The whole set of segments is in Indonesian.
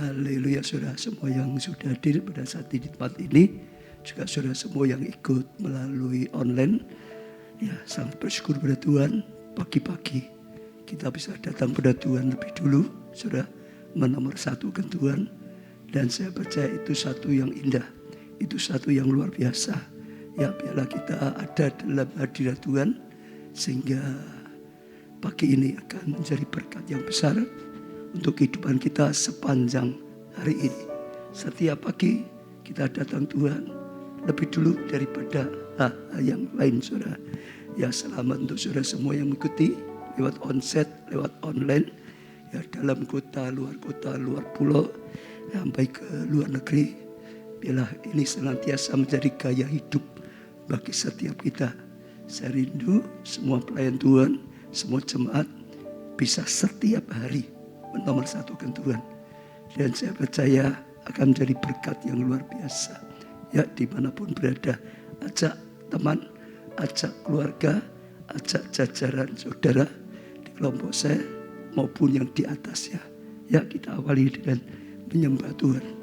Haleluya, saudara semua yang sudah hadir pada saat di tempat ini, juga saudara semua yang ikut melalui online. Ya, sangat bersyukur pada Tuhan, pagi-pagi kita bisa datang pada Tuhan lebih dulu, saudara, menomorsatukan Tuhan. Dan saya percaya itu satu yang indah, itu satu yang luar biasa. Ya, biarlah kita ada dalam hadirat Tuhan, sehingga pagi ini akan menjadi berkat yang besar untuk kehidupan kita sepanjang hari ini. Setiap pagi kita datang Tuhan lebih dulu daripada hal yang lain, saudara. Ya, selamat untuk saudara semua yang mengikuti lewat onset, lewat online, ya, dalam kota, luar pulau, sampai ke luar negeri. Biarlah ini senantiasa menjadi gaya hidup bagi setiap kita. Saya rindu semua pelayan Tuhan, semua jemaat bisa setiap hari menomorsatukan Tuhan. Dan saya percaya akan menjadi berkat yang luar biasa. Ya, dimanapun berada, ajak teman, ajak keluarga, ajak jajaran saudara di kelompok saya maupun yang di atasnya. Ya, kita awali dengan menyembah Tuhan.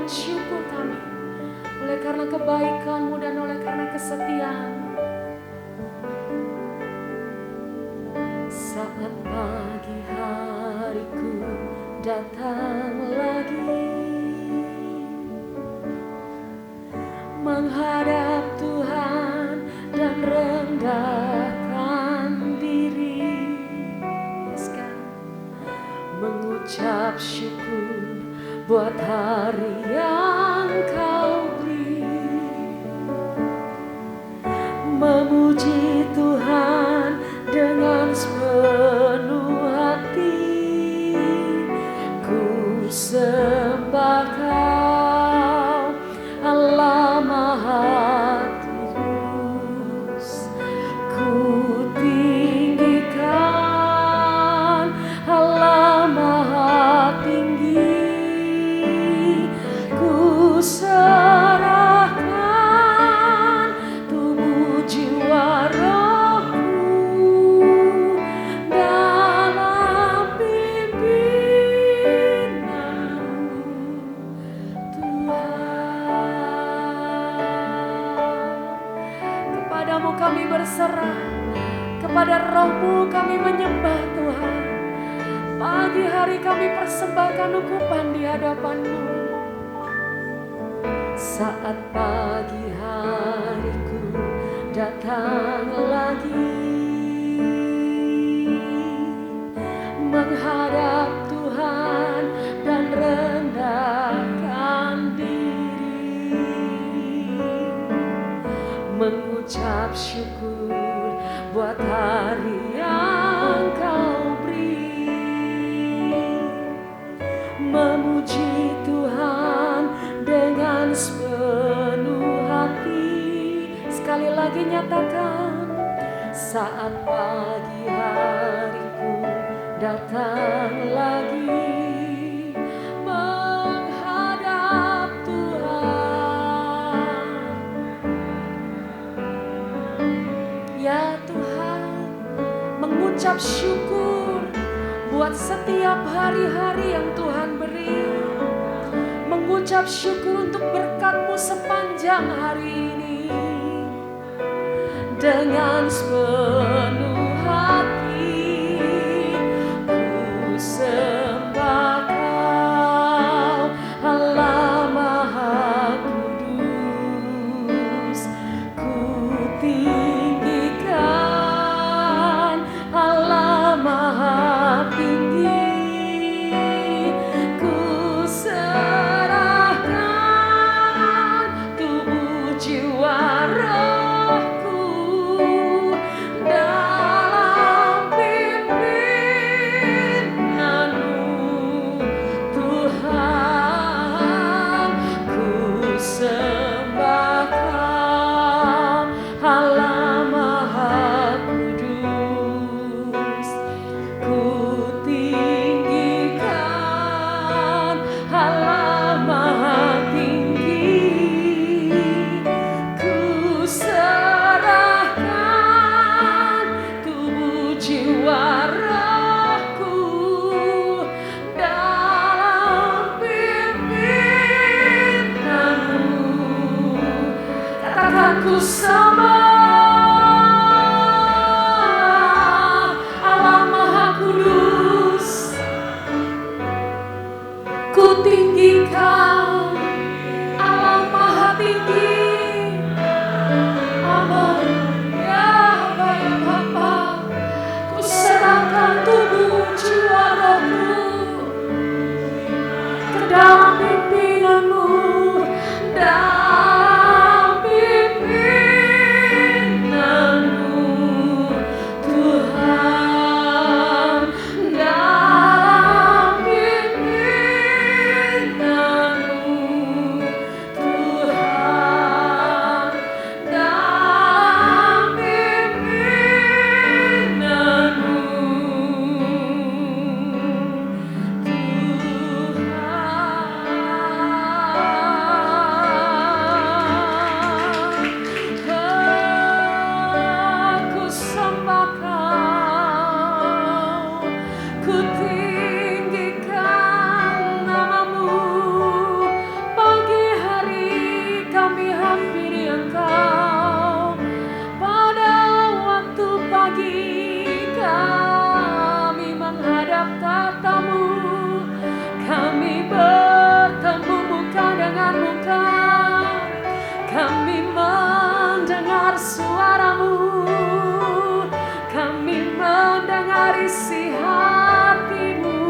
Syukur kami oleh karena kebaikan-Mu dan oleh karena kesetiaan-Mu. Saat pagi hariku datang lagi menghadap Tuhan dan rendahkan diri, mengucap syukur buat hari yang Kau beri, memuji Tuhan dengan sepenuh hati, ku sembah Kau Allah Maha Kudus, ku tinggikan Allah Maha Tinggi. hari kami persembahkan ukupan di hadapan-Mu. Saat pagi hariku datang lagi, menghadap Tuhan dan rendahkan diri, mengucap syukur buat hari yang Kau beri, memuji Tuhan dengan sepenuh hati. Sekali lagi nyatakan, saat pagi hariku datang lagi, menghadap Tuhan. Ya Tuhan, mengucap syukur buat setiap hari-hari yang Tuhan beri, mengucap syukur untuk berkat-Mu sepanjang hari ini. Dengan sepenuh hati ku sembah Kau, Allah Maha Kudus. Ku tinggikan Allah Maha Tinggi. Ku serahkan tubuh jiwa rohku dalam pimpinanmu Tuhan. Ku sembah Kau, Allah Maha Kudus. Ku tinggikan Allah Maha Tinggi. Ku serahkan tubuh jiwa rohku dalam pimpinanmu. Katakan, ku sembah Allah Maha Kudus. Ku tinggikan Allah Maha Tinggi. Amin. Ya Bapa, ku serahkan tubuh jiwa rohku ke dalam pimpinanmu, dalam pimpinanmu Tuhan, dalam pimpinanmu Tuhan, dalam pimpinanmu Tuhan. Aku sembah Kau, ku tinggikan nama-Mu. Pagi hari kami hampiri Engkau, pada waktu pagi kami menghadap tata-Mu, kami bertemu muka dengan muka, kami mendengar suara-Mu, kami mendengar isi hati-Mu,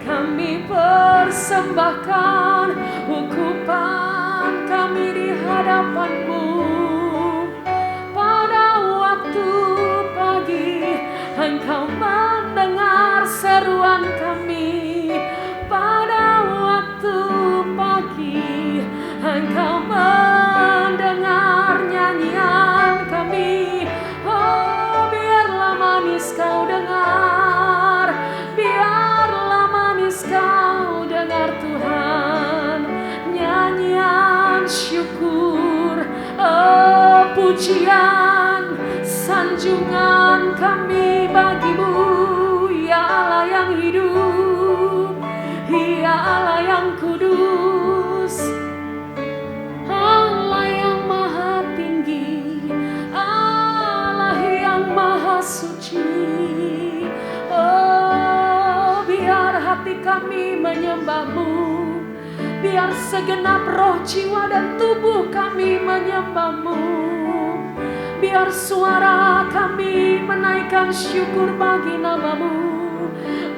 kami persembahkan ukupan kami di hadapan-Mu. Pada waktu pagi Engkau mendengar seruan kami, pada waktu pagi Engkau mendengar nyanyian kami. Oh, biarlah manis Kau dengar, biarlah manis Kau dengar Tuhan, nyanyian syukur, oh pujian, sanjungan kami bagi-Mu, ya Allah yang hidup, ya Allah yang kudus, Allah yang maha tinggi, Allah yang maha suci. Oh, biar kami menyembah-Mu. Biar segenap roh, jiwa, dan tubuh kami menyembah-Mu. Biar suara kami menaikkan syukur bagi nama-Mu.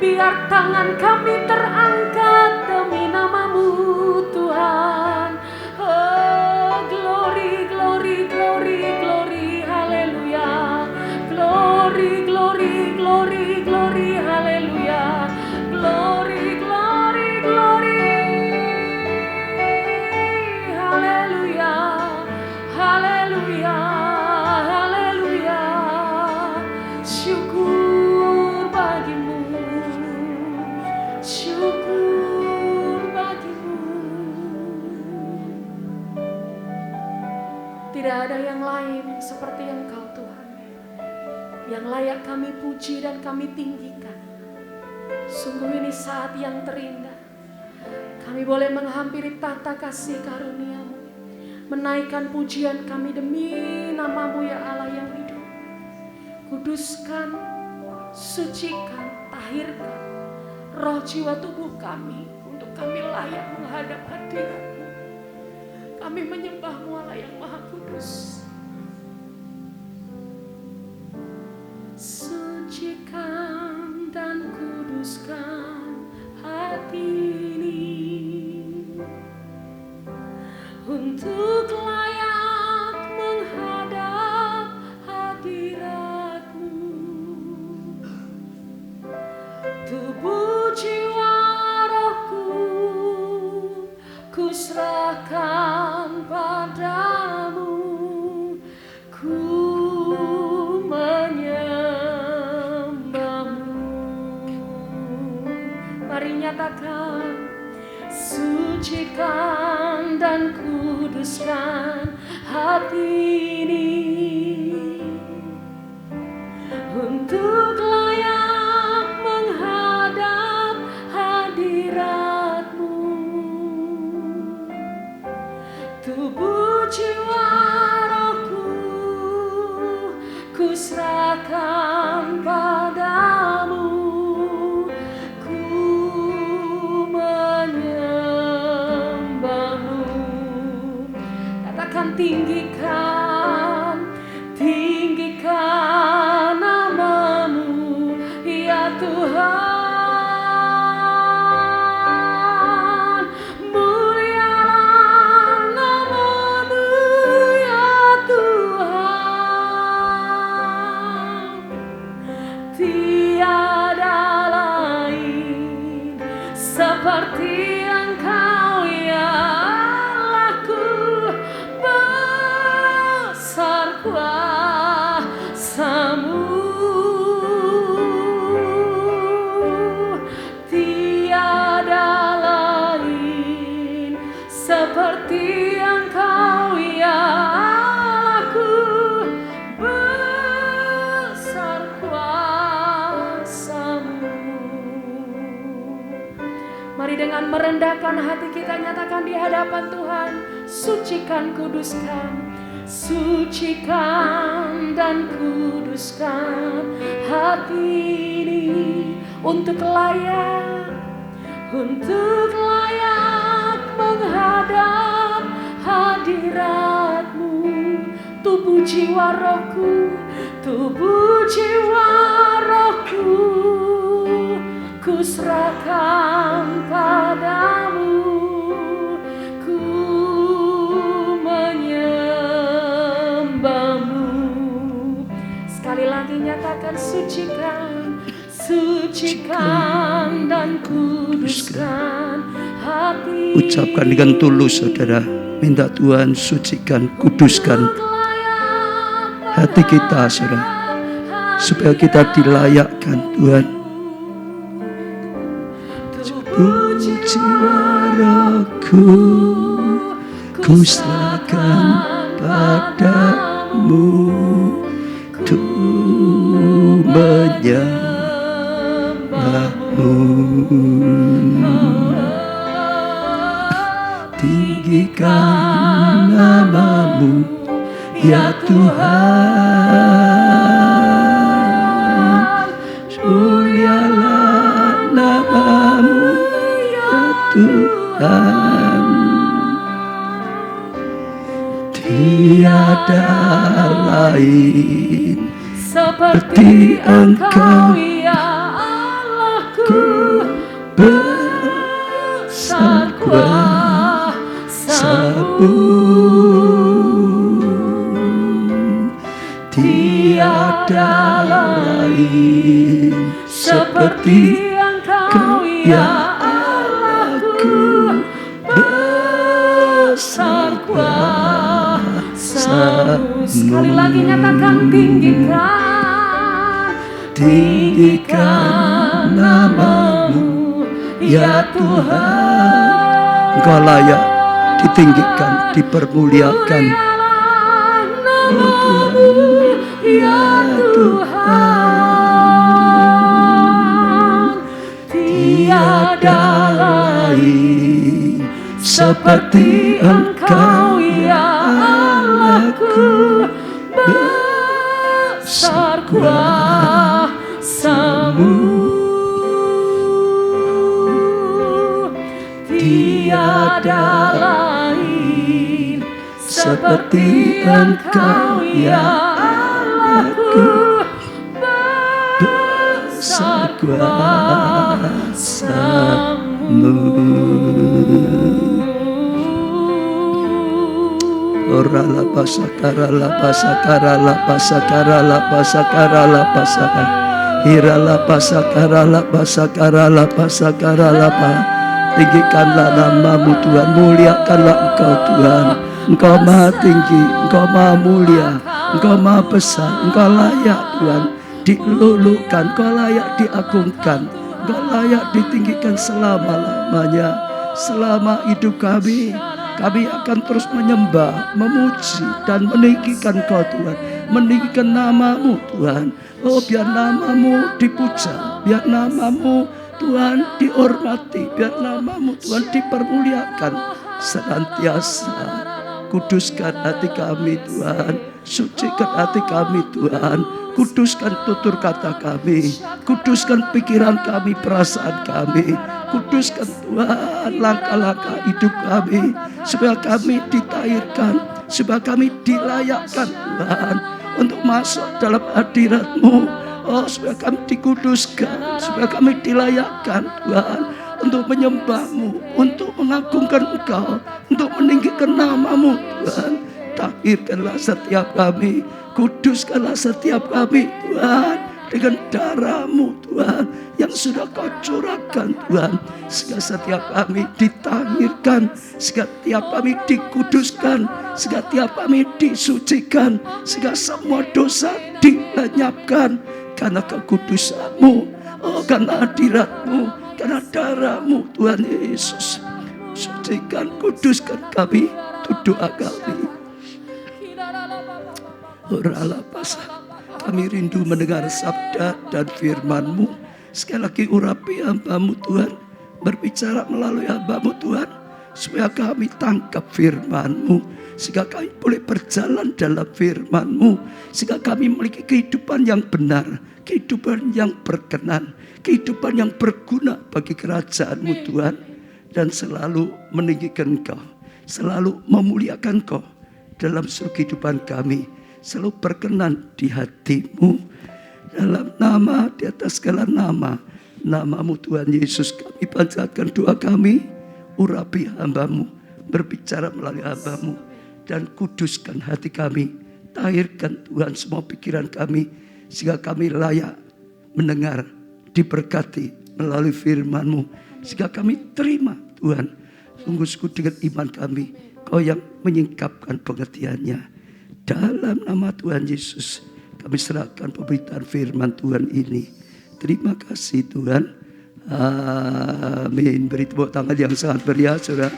Biar tangan kami terangkat demi nama-Mu, Tuhan. Oh, glory, glory, glory, glory, haleluya. Glory, glory, glory, glory, haleluya. Glory, glory, glory, haleluya, haleluya, haleluya. Syukur bagimu, syukur bagimu. Tidak ada yang lain seperti Engkau, Tuhan, yang layak kami puji dan kami tinggikan. Sungguh ini saat yang terindah. Kami boleh menghampiri tahta kasih karunia-Mu, menaikkan pujian kami demi nama-Mu ya Allah yang hidup. Kuduskan, sucikan, tahirkan roh, jiwa, tubuh kami untuk kami layak menghadap hadirat-Mu. Kami menyembah-Mu Allah yang Maha Kudus. Sucikan dan kuduskan hati ini untuk layak menghadap hadirat-Mu. Tubuh, jiwa, rohku ku serahkan padamu. Ku mari nyatakan, sucikan dan kuduskan hati ini untuk layak menghadap hadirat-Mu. Tubuh, jiwa, rohku ku serahkan padamu. Tinggikan, tinggikan nama-Mu ya Tuhan. Mulialah nama-Mu ya Tuhan. Tiada lain seperti Engkau ya kuasa-Mu. Tiada lain seperti Engkau ya Allahku, besar kuasa-Mu. Mari dengan merendahkan hati kita nyatakan di hadapan Tuhan, sucikan, kuduskan. Sucikan dan kuduskan hati ini untuk layak menghadap hadirat-Mu. Tubuh, jiwa, rohku, tubuh, jiwa, rohku ku serahkan padamu. Sekali lagi nyatakan, sucikan, sucikan dan kuduskan hati. Ucapkan dengan tulus saudara, minta Tuhan sucikan, kuduskan hati kita saudara, supaya kita dilayakkan Tuhan. Tubuh, jiwa, rohku ku serahkan padamu. Untuk menyembah-Mu, tinggikan nama-Mu ya Tuhan. Mulialah nama-Mu Tiada lain seperti Engkau ya Allahku, besar kuasa-Mu. Tiada lain seperti Engkau ya Allahku, besar kuasa-Mu. Sekali lagi nyatakan, tinggikan nama-Mu ya Tuhan. Engkau layak ditinggikan, dipermuliakan. Nama-Mu ya Tuhan. Tiada lain seperti Engkau ya Allahku, besar kuasa-Mu. Tiada lain seperti Engkau ya Allahku, besar kuasa-Mu. Ora la pasakara la pasakara la pasakara la pasakara la pasakara hira la pasakara la pasakara la pasakara la pa. Tinggikanlah nama-Mu Tuhan, muliakanlah Engkau Tuhan. Engkau maha tinggi, Engkau maha mulia, Engkau maha besar, Engkau layak Tuhan dilulukan, Engkau layak diagungkan, Engkau layak ditinggikan selama-lamanya. Selama hidup kami akan terus menyembah, memuji dan meninggikan Engkau Tuhan, meninggikan nama-Mu Tuhan. Oh, biar nama-Mu dipuja, biar nama-Mu Tuhan dihormati, biar nama-Mu Tuhan dipermuliakan senantiasa. Kuduskan hati kami Tuhan, sucikan hati kami Tuhan, kuduskan tutur kata kami, kuduskan pikiran kami, perasaan kami, kuduskan Tuhan langkah-langkah hidup kami, supaya kami ditahirkan, supaya kami dilayakkan Tuhan untuk masuk dalam hadirat-Mu. Oh, supaya kami dikuduskan, supaya kami dilayakkan Tuhan untuk menyembah-Mu, untuk mengagungkan Engkau, untuk meninggikan nama-Mu Tuhan. Tahirkanlah setiap kami, kuduskanlah setiap kami Tuhan, dengan darah-Mu Tuhan yang sudah Kau curahkan Tuhan. Sehingga setiap kami ditahirkan, setiap kami dikuduskan, setiap kami disucikan, sehingga semua dosa dilenyapkan karena kekudusan-Mu, oh, karena hadirat-Mu, karena darah-Mu Tuhan Yesus. Sucikan, kuduskan kami, itu doa kami. Oralah pasah, kami rindu mendengar sabda dan firman-Mu. Sekali lagi urapi hamba-Mu Tuhan, berbicara melalui hamba-Mu Tuhan, supaya kami tangkap firman-Mu, sehingga kami boleh berjalan dalam firman-Mu, sehingga kami memiliki kehidupan yang benar, kehidupan yang berkenan, kehidupan yang berguna bagi kerajaan-Mu Tuhan, dan selalu meninggikan Engkau, selalu memuliakan Engkau dalam seluruh kehidupan kami, selalu berkenan di hati-Mu, dalam nama, di atas segala nama, nama-Mu Tuhan Yesus, kami panjatkan doa kami. Urapi hamba-Mu, berbicara melalui hamba-Mu, dan kuduskan hati kami. Tahirkan Tuhan semua pikiran kami, sehingga kami layak mendengar, diberkati melalui firman-Mu, sehingga kami terima Tuhan. Sungguh-sungguh dengan iman kami, Kau yang menyingkapkan pengertiannya. Dalam nama Tuhan Yesus, kami serahkan pemberitaan firman Tuhan ini. Terima kasih Tuhan. Amin. Beri tepuk tangan yang sangat meriah, saudara.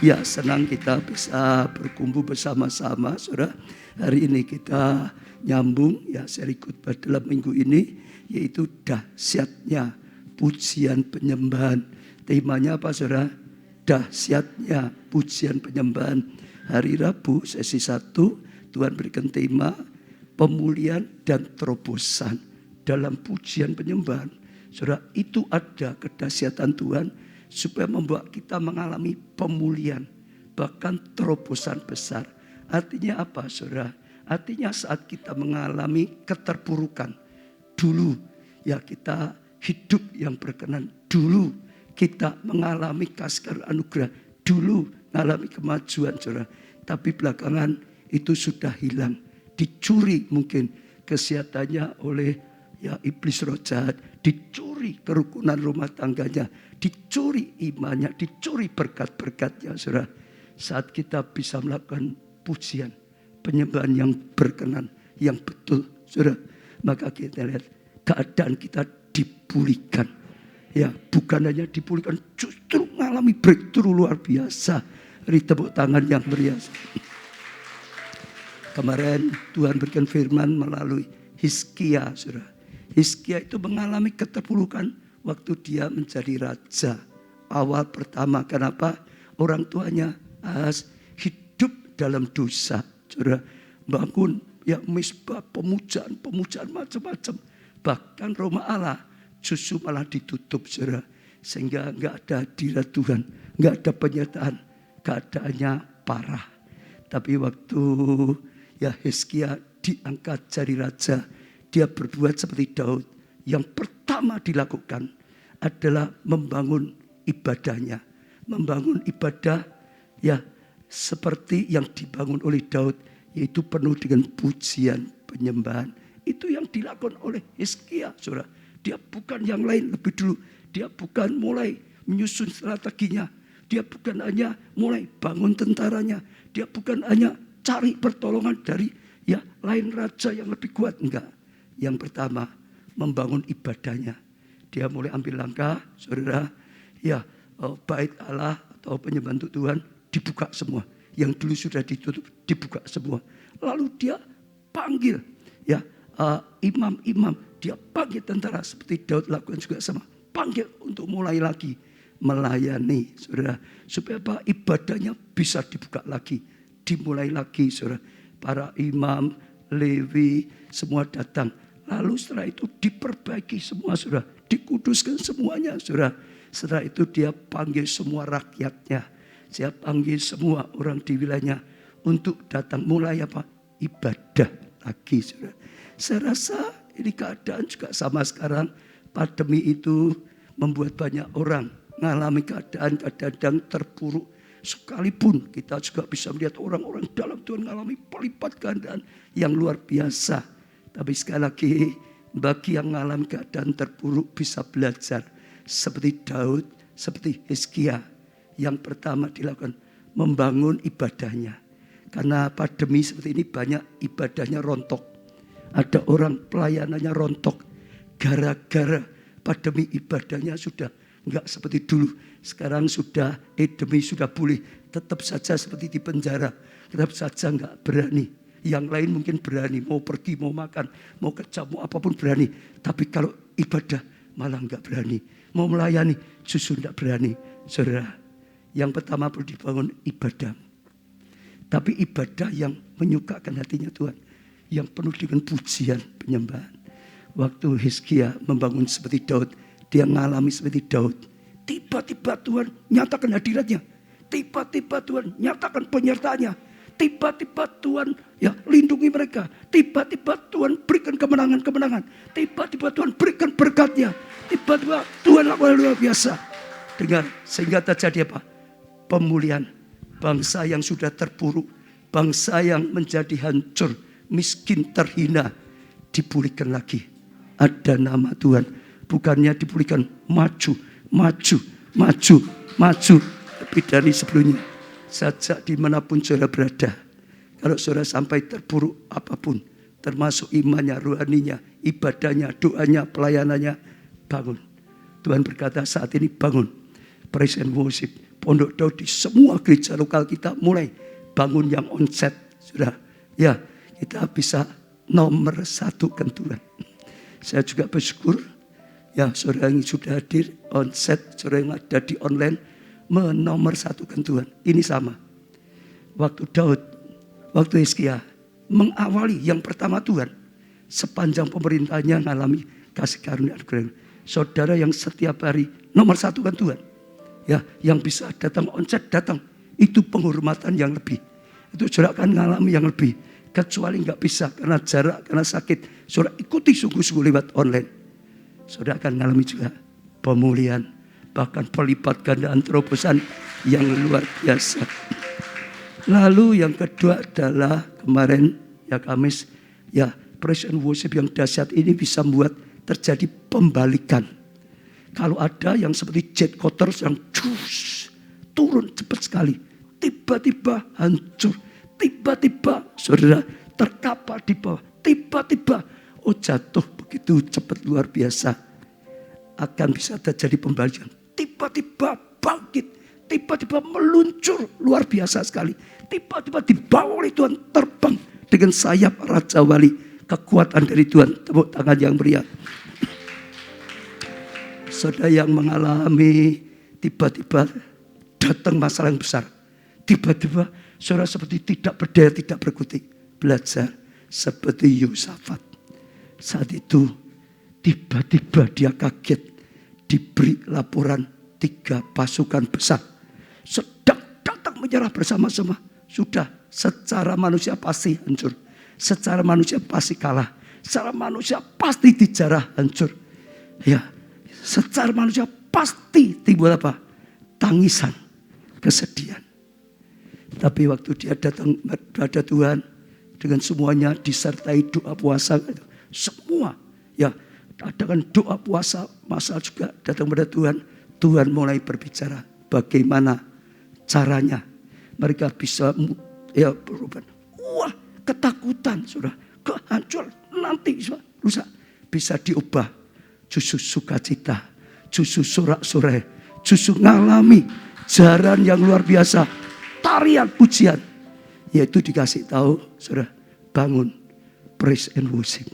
Ya, senang kita bisa berkumpul bersama-sama, saudara. Hari ini kita nyambung ya seri khotbah dalam minggu ini, yaitu dahsyatnya pujian penyembahan. Temanya apa, saudara? Dahsyatnya pujian penyembahan. Hari Rabu sesi 1 Tuhan berikan tema pemulihan dan terobosan dalam pujian penyembahan. Saudara, itu ada kedahsyatan Tuhan supaya membuat kita mengalami pemulihan, bahkan terobosan besar. Artinya apa, saudara? Artinya saat kita mengalami keterpurukan, dulu ya kita hidup yang berkenan, dulu kita mengalami kasih anugerah, dulu mengalami kemajuan, saudara. Tapi belakangan itu sudah hilang, dicuri mungkin kesehatannya oleh ya iblis roh jahat, dicuri kerukunan rumah tangganya, dicuri imannya, dicuri berkat-berkatnya, saudara. Saat kita bisa melakukan pujian, penyembahan yang berkenan, yang betul, saudara, maka kita lihat keadaan kita dipulihkan. Ya, bukan hanya dipulihkan, justru mengalami breakthrough luar biasa. Beri tepuk tangan yang meriah. Kemarin Tuhan berikan firman melalui Hizkia, saudara. Hizkia itu mengalami keterpurukan waktu dia menjadi raja. Awal pertama, kenapa? Orang tuanya Ahaz hidup dalam dosa, saudara. Bangun ya misbah, pemujaan macam-macam. Bahkan rumah Allah justru malah ditutup, saudara. Sehingga enggak ada hadirat Tuhan, enggak ada penyertaan, keadaannya parah. Tapi waktu ya Hizkia diangkat jadi raja, dia berbuat seperti Daud. Yang pertama dilakukan adalah membangun ibadahnya. Membangun ibadah ya seperti yang dibangun oleh Daud, yaitu penuh dengan pujian, penyembahan. Itu yang dilakukan oleh Hizkia, saudara. Dia bukan yang lain lebih dulu. Dia bukan mulai menyusun strateginya. Dia bukan hanya mulai bangun tentaranya. Dia bukan hanya cari pertolongan dari ya lain raja yang lebih kuat. Enggak. Yang pertama, membangun ibadahnya. Dia mulai ambil langkah, saudara. Ya, bait Allah atau penyembahan untuk Tuhan dibuka semua. Yang dulu sudah ditutup dibuka semua. Lalu dia panggil ya imam-imam. Dia panggil tentara seperti Daud lakukan juga sama. Panggil untuk mulai lagi melayani, saudara. Supaya apa? Ibadahnya bisa dibuka lagi. Dimulai lagi, saudara. Para imam, Lewi, semua datang. Lalu setelah itu diperbaiki semua, saudara. Dikuduskan semuanya, saudara. Setelah itu dia panggil semua rakyatnya. Dia panggil semua orang di wilayahnya untuk datang. Mulai apa? Ibadah lagi, saudara. Saya rasa ini keadaan juga sama sekarang. Pandemi itu membuat banyak orang mengalami keadaan kadang-kadang terpuruk. Sekalipun kita juga bisa melihat orang-orang dalam Tuhan mengalami pelipat gandaan yang luar biasa. Tapi sekali lagi, bagi yang mengalami keadaan terpuruk bisa belajar. Seperti Daud, seperti Hizkia. Yang pertama dilakukan, membangun ibadahnya. Karena pandemi seperti ini banyak ibadahnya rontok. Ada orang pelayanannya rontok. Gara-gara pandemi ibadahnya sudah enggak seperti dulu. Sekarang sudah demi sudah boleh. Tetap saja seperti di penjara. Tetap saja enggak berani. Yang lain mungkin berani. Mau pergi, mau makan, mau kerja, mau apapun berani. Tapi kalau ibadah malah enggak berani. Mau melayani justru enggak berani. Saudara, yang pertama perlu dibangun ibadah. Tapi ibadah yang menyukakan hatinya Tuhan. Yang penuh dengan pujian, penyembahan. Waktu Hizkia membangun seperti Daud, dia mengalami seperti Daud. Tiba-tiba Tuhan nyatakan hadiratnya. Tiba-tiba Tuhan nyatakan penyertaannya. Tiba-tiba Tuhan ya lindungi mereka. Tiba-tiba Tuhan berikan kemenangan-kemenangan. Tiba-tiba Tuhan berikan berkatnya. Tiba-tiba Tuhan lakukan luar biasa. Dengar, sehingga terjadi apa? Pemulihan. Bangsa yang sudah terpuruk. Bangsa yang menjadi hancur. Miskin, terhina. Dipulihkan lagi. Ada nama Tuhan. Bukannya dipulihkan, maju. Lebih dari sebelumnya. Sejak dimanapun saudara berada. Kalau saudara sampai terpuruk apapun. Termasuk imannya, rohaninya, ibadahnya, doanya, pelayanannya. Bangun. Tuhan berkata saat ini bangun. Praise and worship. Pondok Daud di semua gereja lokal kita mulai bangun yang onset. Saudara. Ya, kita bisa nomor 1 kan Tuhan. Saya juga bersyukur. Ya, saudara yang sudah hadir onset, saudara yang ada di online, menomor 1 kan Tuhan. Ini sama. Waktu Daud, waktu Hizkia mengawali yang pertama Tuhan, sepanjang pemerintahnya mengalami kasih karunia anugerah. Saudara yang setiap hari nomor 1 kan Tuhan. Ya, yang bisa datang onset datang. Itu penghormatan yang lebih. Itu saudara akan ngalami yang lebih. Kecuali nggak bisa karena jarak, karena sakit. Saudara ikuti sungguh-sungguh lewat online. Saudara akan ngalami juga pemulihan. Bahkan pelipat gandaan terobosan yang luar biasa. Lalu yang kedua adalah kemarin ya Kamis. Ya, praise and worship yang dahsyat ini bisa membuat terjadi pembalikan. Kalau ada yang seperti jet cutter yang turun cepat sekali. Tiba-tiba hancur. Tiba-tiba saudara terkapar di bawah. Tiba-tiba jatuh begitu cepat luar biasa. Akan bisa terjadi pembalikan. Tiba-tiba bangkit. Tiba-tiba meluncur luar biasa sekali. Tiba-tiba dibawa oleh Tuhan terbang dengan sayap Raja Wali. Kekuatan dari Tuhan. Tepuk tangan yang meriah. Saudara yang mengalami tiba-tiba datang masalah yang besar. Tiba-tiba saudara seperti tidak berdaya, tidak berkutik. Belajar seperti Yosafat. Saat itu tiba-tiba dia kaget. Diberi laporan 3 pasukan besar. Sedang datang menyerah bersama-sama. Sudah secara manusia pasti hancur. Secara manusia pasti kalah. Secara manusia pasti dijarah hancur. Ya. Secara manusia pasti timbul apa? Tangisan, kesedihan. Tapi waktu dia datang kepada Tuhan dengan semuanya disertai doa puasa, semua ya adakan doa puasa, masalah juga datang kepada Tuhan. Tuhan mulai berbicara bagaimana caranya mereka bisa ya berubah. Wah, ketakutan sudah, kehancuran nanti lusa bisa diubah. Justru sukacita, justru sorak-sorai, justru ngalami jaran yang luar biasa, tarian pujian. Yaitu dikasih tahu, saudara, bangun, praise and worship.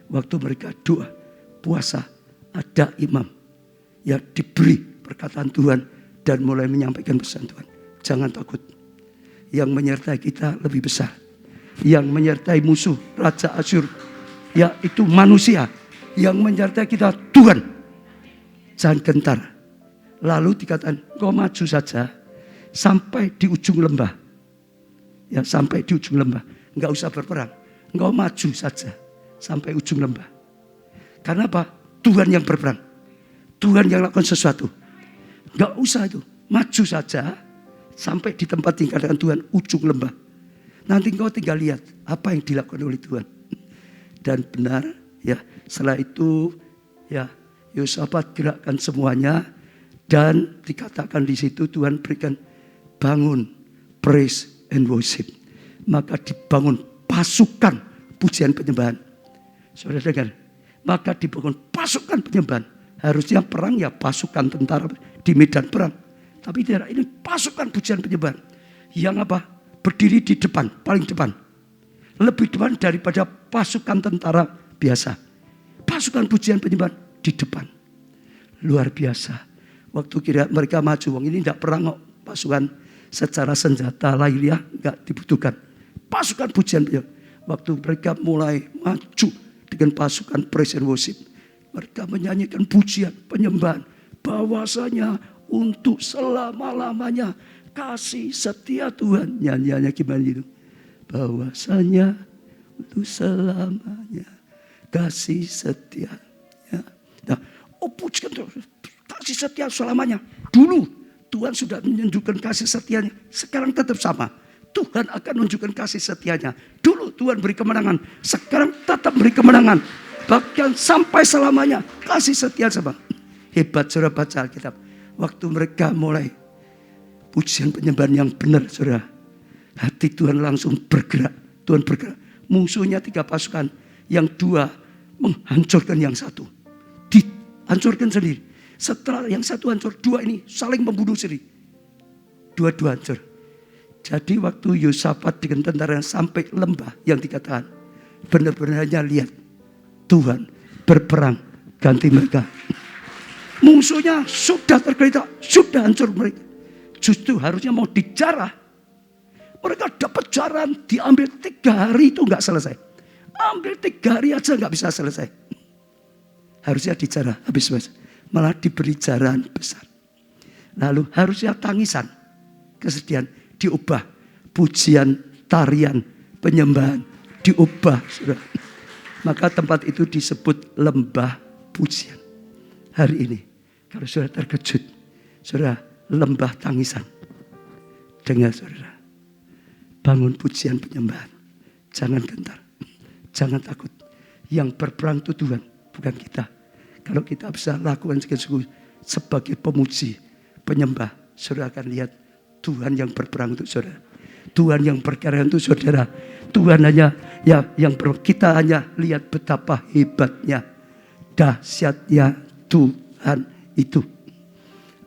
Waktu mereka doa, puasa, ada imam. Ya diberi perkataan Tuhan dan mulai menyampaikan pesan Tuhan. Jangan takut. Yang menyertai kita lebih besar. Yang menyertai musuh, Raja Asyur, yaitu manusia. Yang menyertai kita Tuhan. Jangan gentar. Lalu dikatakan kau maju saja sampai di ujung lembah. Ya sampai di ujung lembah. Enggak usah berperang. Engkau maju saja sampai ujung lembah. Karena apa? Tuhan yang berperang. Tuhan yang lakukan sesuatu. Enggak usah itu. Maju saja sampai di tempat dikatakan Tuhan ujung lembah. Nanti engkau tinggal lihat apa yang dilakukan oleh Tuhan. Dan benar ya, setelah itu ya Yosafat gerakkan semuanya dan dikatakan di situ Tuhan berikan bangun praise and worship. Maka dibangun pasukan pujian penyembahan. Saudara dengar, maka dibangun pasukan penyembahan. Harusnya perang ya pasukan tentara di medan perang. Tapi tidak, ini pasukan pujian penyembahan. Yang apa? Berdiri di depan, paling depan. Lebih depan daripada pasukan tentara biasa. Pasukan pujian penyembahan di depan. Luar biasa. Waktu kira mereka maju, ini tidak perang kok. Pasukan secara senjata lahiriah enggak dibutuhkan. Pasukan pujian penyembahan. Waktu mereka mulai maju dengan pasukan praise and worship. Mereka menyanyikan pujian penyembahan. Bahwasanya untuk selama-lamanya kasih setia Tuhan. Nyanyiannya gimana itu? Bahwasanya untuk selamanya kasih setia. Nah, pujian kasih setia selamanya. Dulu Tuhan sudah menunjukkan kasih setianya. Sekarang tetap sama. Tuhan akan menunjukkan kasih setianya. Dulu Tuhan beri kemenangan. Sekarang tetap beri kemenangan. Bahkan sampai selamanya kasih setia sama. Hebat saudara baca Alkitab. Waktu mereka mulai pujian penyembahan yang benar saudara. Hati Tuhan langsung bergerak. Tuhan bergerak. Musuhnya 3 pasukan. Yang 2 menghancurkan yang 1. Dihancurkan sendiri. Setelah yang 1 hancur, 2 ini saling membunuh sendiri. 2 hancur. Jadi waktu Yosafat dengan tentara sampai lembah yang dikatakan. Benar-benar hanya lihat. Tuhan berperang ganti mereka. Musuhnya sudah tergeletak, sudah hancur mereka. Justru harusnya mau dijarah. Mereka dapat jaran, diambil 3 hari itu enggak selesai. Ambil 3 hari aja enggak bisa selesai. Harusnya dijarah habis. Malah diberi jaran besar. Lalu harusnya tangisan, kesedihan diubah. Pujian, tarian, penyembahan diubah. Saudara. Maka tempat itu disebut lembah pujian. Hari ini, kalau saudara terkejut, saudara, lembah tangisan. Dengar saudara, bangun pujian penyembahan. Jangan gentar, jangan takut. Yang berperang itu Tuhan, bukan kita. Kalau kita bisa lakukan sebagai pemuji, penyembah, saudara akan lihat Tuhan yang berperang untuk saudara. Tuhan yang berkarya untuk saudara. Tuhan hanya kita hanya lihat betapa hebatnya, dahsyatnya Tuhan itu.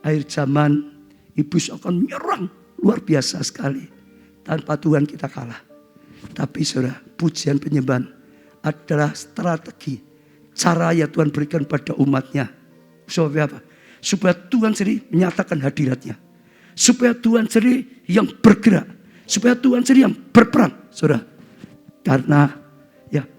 Akhir zaman iblis akan menyerang luar biasa sekali. Tanpa Tuhan kita kalah. Tapi saudara, pujian penyembahan adalah strategi, cara yang Tuhan berikan pada umatnya. Supaya apa? Supaya Tuhan sendiri menyatakan hadiratnya. Supaya Tuhan sendiri yang bergerak. Supaya Tuhan sendiri yang berperang. Saudara, karena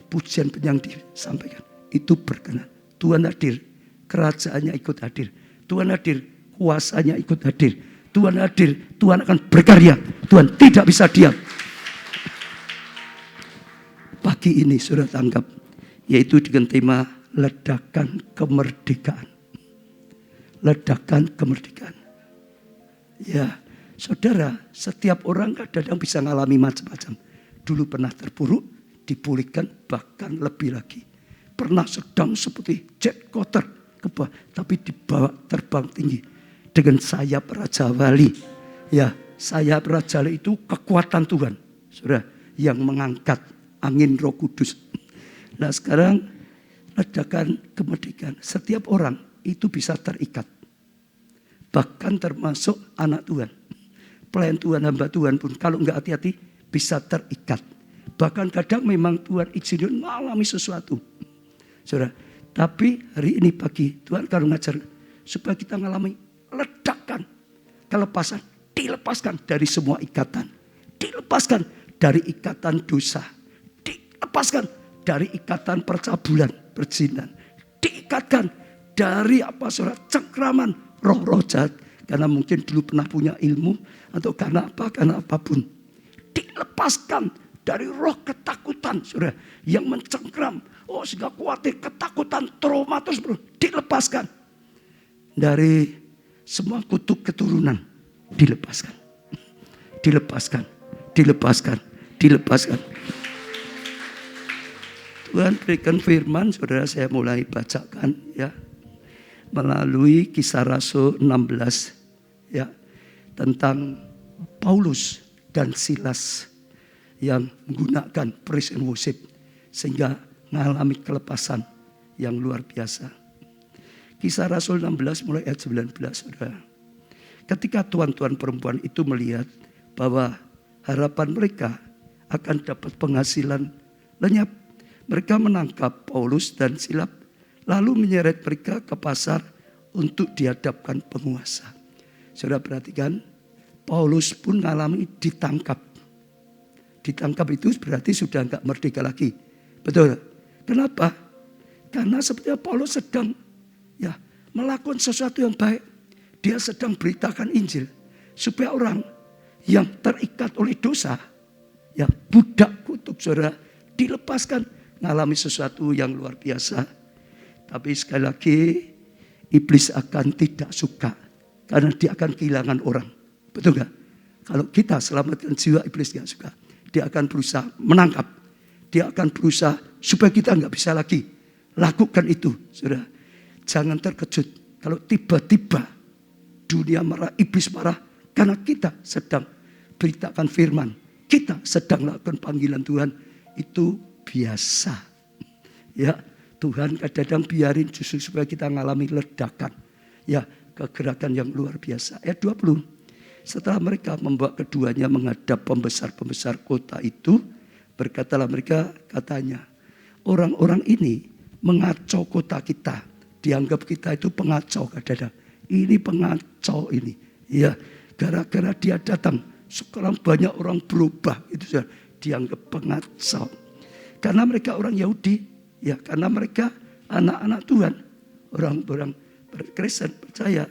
pujian yang disampaikan itu berkenan. Tuhan hadir, kerajaannya ikut hadir. Tuhan hadir, kuasanya ikut hadir. Tuhan hadir, Tuhan akan berkarya. Tuhan tidak bisa diam. Pagi ini sudah tangkap, yaitu dengan tema ledakan kemerdekaan. Ledakan kemerdekaan. Ya, saudara, setiap orang kadang-kadang bisa mengalami macam-macam. Dulu pernah terpuruk, dipulihkan, bahkan lebih lagi. Pernah sedang seperti jet kotor ke bawah, tapi dibawa terbang tinggi dengan sayap Raja Wali. Ya, sayap Raja Wali itu kekuatan Tuhan, saudara, yang mengangkat angin Roh Kudus. Nah sekarang ledakan kemerdekaan. Setiap orang itu bisa terikat. Bahkan termasuk anak Tuhan. Pelayan Tuhan, hamba Tuhan pun kalau enggak hati-hati bisa terikat. Bahkan kadang memang Tuhan izinin mengalami sesuatu. Saudara, tapi hari ini pagi Tuhan kalau ngajar supaya kita mengalami ledakan. Kelepasan, dilepaskan dari semua ikatan. Dilepaskan dari ikatan dosa. Lepaskan dari ikatan percabulan, perzinan. Diikatkan dari saudara, cengkraman roh-roh jahat. Karena mungkin dulu pernah punya ilmu atau karena apapun. Dilepaskan dari roh ketakutan, saudara, yang mencengkram. Sehingga khawatir, ketakutan, trauma terus dilepaskan. Dari semua kutuk keturunan dilepaskan. Dilepaskan, dilepaskan, dilepaskan. Tuhan berikan firman, saudara, saya mulai bacakan ya, melalui Kisah Rasul 16 ya, tentang Paulus dan Silas yang menggunakan praise and worship sehingga mengalami kelepasan yang luar biasa. Kisah Rasul 16 mulai ayat 19, saudara. Ketika tuan-tuan perempuan itu melihat bahwa harapan mereka akan dapat penghasilan lenyap, mereka menangkap Paulus dan Silas, lalu menyeret mereka ke pasar untuk dihadapkan penguasa. Saudara perhatikan, Paulus pun mengalami ditangkap. Ditangkap itu berarti sudah enggak merdeka lagi. Betul? Kenapa? Karena sepertinya Paulus sedang melakukan sesuatu yang baik. Dia sedang beritakan Injil supaya orang yang terikat oleh dosa, budak kutuk, saudara, dilepaskan. Mengalami sesuatu yang luar biasa. Tapi sekali lagi iblis akan tidak suka karena dia akan kehilangan orang. Betul gak? Kalau kita selamatkan jiwa, iblis gak suka. Dia akan berusaha menangkap. Dia akan berusaha supaya kita gak bisa lagi lakukan itu. Saudara, jangan terkejut kalau tiba-tiba dunia marah, iblis marah karena kita sedang beritakan firman. Kita sedang lakukan panggilan Tuhan. Itu biasa. Ya, Tuhan kadang-kadang biarin justru supaya kita mengalami ledakan. Ya, kegerakan yang luar biasa. Ayat 20. Setelah mereka membawa keduanya menghadap pembesar-pembesar kota itu, berkatalah mereka, katanya, orang-orang ini mengacau kota kita. Dianggap kita itu pengacau kadang-kadang. Ini pengacau ini. Ya, gara-gara dia datang, sekarang banyak orang berubah. Itu sudah dianggap pengacau. Karena mereka orang Yahudi, karena mereka anak-anak Tuhan, orang-orang Kristen percaya.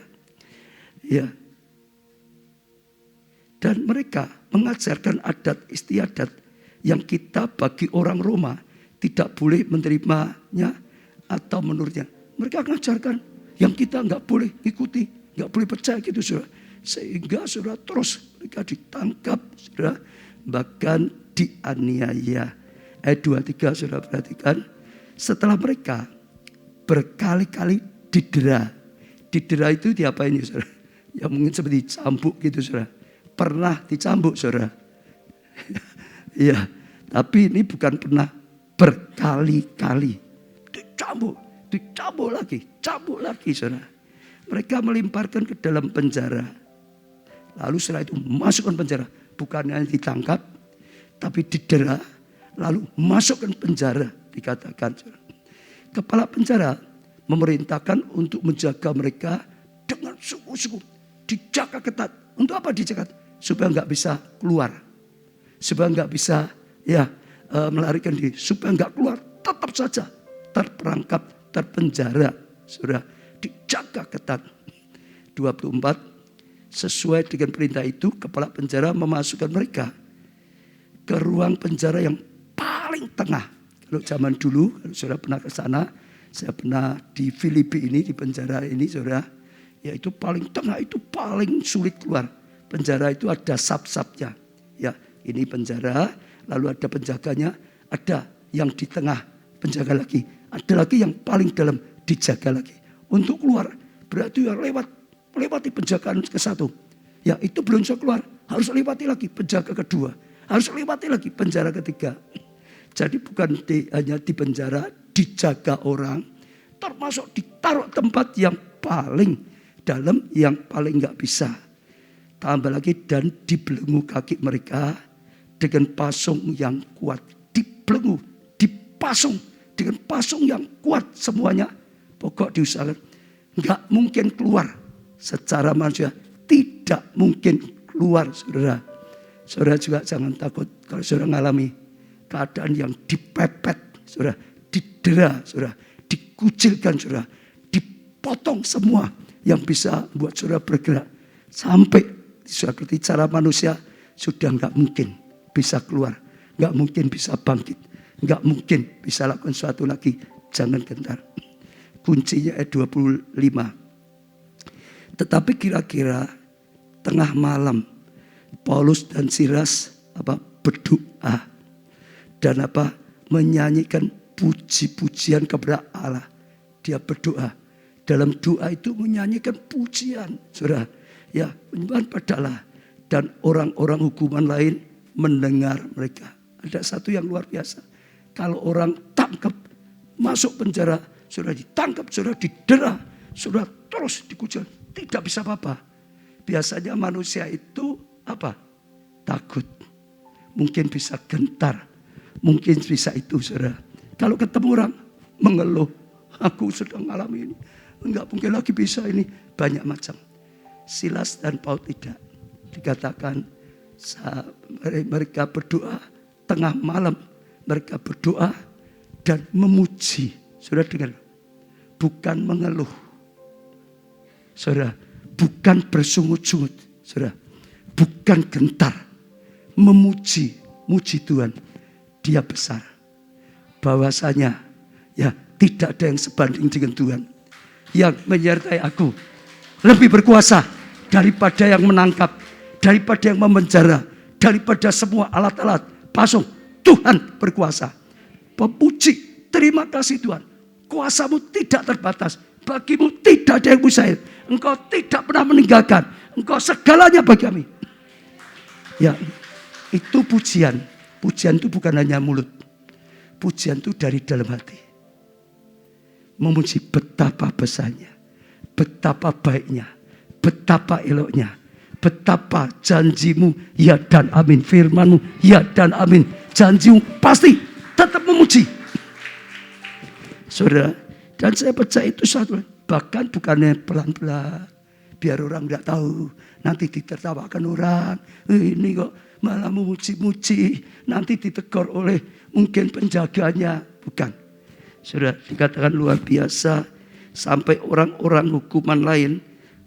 Ya, Dan mereka mengajarkan adat istiadat yang kita bagi orang Roma tidak boleh menerimanya atau menurutnya. Mereka mengajarkan yang kita nggak boleh ikuti, nggak boleh percaya gitu saudara. Sehingga saudara terus mereka ditangkap saudara, bahkan dianiaya. Ayat 23 saudara perhatikan. Setelah mereka berkali-kali didera. Didera itu diapain ya saudara? Ya mungkin seperti cambuk gitu saudara. Pernah dicambuk saudara. Iya, tapi ini bukan pernah, berkali-kali. Dicambuk lagi, cambuk lagi saudara. Mereka melimparkan ke dalam penjara. Lalu setelah itu masukkan penjara. Bukan hanya ditangkap, tapi didera. Lalu masukkan penjara, dikatakan saudara. Kepala penjara memerintahkan untuk menjaga mereka dengan sungguh-sungguh. Dijaga ketat. Untuk apa dijaga? Supaya nggak bisa keluar. Supaya nggak bisa melarikan diri. Supaya nggak keluar. Tetap saja terperangkap, terpenjara. Sudah dijaga ketat. 24. Sesuai dengan perintah itu, kepala penjara memasukkan mereka ke ruang penjara yang paling tengah. Kalau zaman dulu, kalau saudara pernah ke sana, saya pernah di Filipi ini, di penjara ini saudara, yaitu paling tengah, itu paling sulit keluar. Penjara itu ada sub-subnya. Ya, ini penjara, lalu ada penjaganya, ada yang di tengah penjaga lagi, ada lagi yang paling dalam dijaga lagi. Untuk keluar berarti lewati penjagaan ke satu. Ya, itu belum bisa keluar, harus lewati lagi penjaga kedua, harus lewati lagi penjara ketiga. Jadi bukan hanya di penjara, dijaga orang, termasuk ditaruh tempat yang paling dalam, yang paling nggak bisa. Tambah lagi, dan dibelenggu kaki mereka dengan pasung yang kuat. Dibelenggu, dipasung dengan pasung yang kuat semuanya. Pokok diusahakan, nggak mungkin keluar secara manusia, tidak mungkin keluar saudara. Saudara juga jangan takut kalau saudara mengalami keadaan yang dipepet, saudara, didera, saudara, dikucilkan, saudara, dipotong semua yang bisa buat saudara bergerak. Sampai seperti cara manusia sudah nggak mungkin bisa keluar, nggak mungkin bisa bangkit, nggak mungkin bisa lakukan sesuatu lagi. Jangan gentar. Kuncinya ayat 25. Tetapi kira-kira tengah malam Paulus dan Silas berdoa dan menyanyikan puji-pujian kepada Allah. Dia berdoa. Dalam doa itu menyanyikan pujian, saudara. Ya, penyembahan pada Allah. Dan orang-orang hukuman lain mendengar mereka. Ada satu yang luar biasa. Kalau orang tangkap, masuk penjara, sudah ditangkap, sudah didera, sudah terus dikucil, tidak bisa apa-apa. Biasanya manusia itu takut. Mungkin bisa gentar. Mungkin bisa itu, saudara. Kalau ketemu orang mengeluh, aku sedang mengalami ini, enggak mungkin lagi bisa ini, banyak macam. Silas dan Paulus tidak. Dikatakan mereka berdoa tengah malam, mereka berdoa dan memuji. Saudara dengar, bukan mengeluh, saudara, bukan bersungut-sungut, saudara, bukan gentar, memuji, muji Tuhan. Dia besar. Bahwasanya tidak ada yang sebanding dengan Tuhan. Yang menyertai aku lebih berkuasa daripada yang menangkap, daripada yang memenjara, daripada semua alat-alat pasung. Tuhan berkuasa. Pemuji, terima kasih Tuhan. Kuasamu tidak terbatas. Bagimu tidak ada yang mustahil. Engkau tidak pernah meninggalkan. Engkau segalanya bagi kami. Ya, itu pujian. Pujian itu bukan hanya mulut. Pujian itu dari dalam hati. Memuji betapa besarnya, betapa baiknya, betapa eloknya, betapa janjimu ya dan amin, firmanmu ya dan amin, janjimu pasti, tetap memuji. Saudara, dan saya percaya itu satu, bahkan bukannya pelan-pelan, biar orang tidak tahu, nanti ditertawakan orang, ini kok malah memuji-muji, nanti ditegur oleh mungkin penjaganya, bukan. Saudara, dikatakan luar biasa sampai orang-orang hukuman lain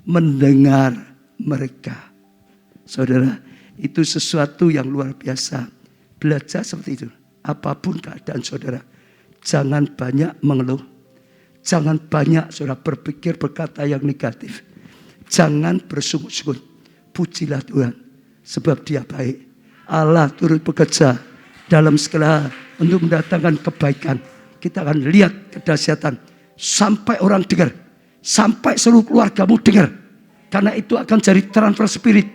mendengar mereka. Saudara, Itu sesuatu yang luar biasa. Belajar seperti itu. Apapun keadaan saudara, jangan banyak mengeluh. Jangan banyak saudara berpikir berkata yang negatif. Jangan bersungut-sungut. Pujilah Tuhan, sebab Dia baik. Allah turut bekerja dalam segala untuk mendatangkan kebaikan. Kita akan lihat kedahsyatan sampai orang dengar, sampai seluruh keluargamu dengar. Karena itu akan jadi transfer spirit.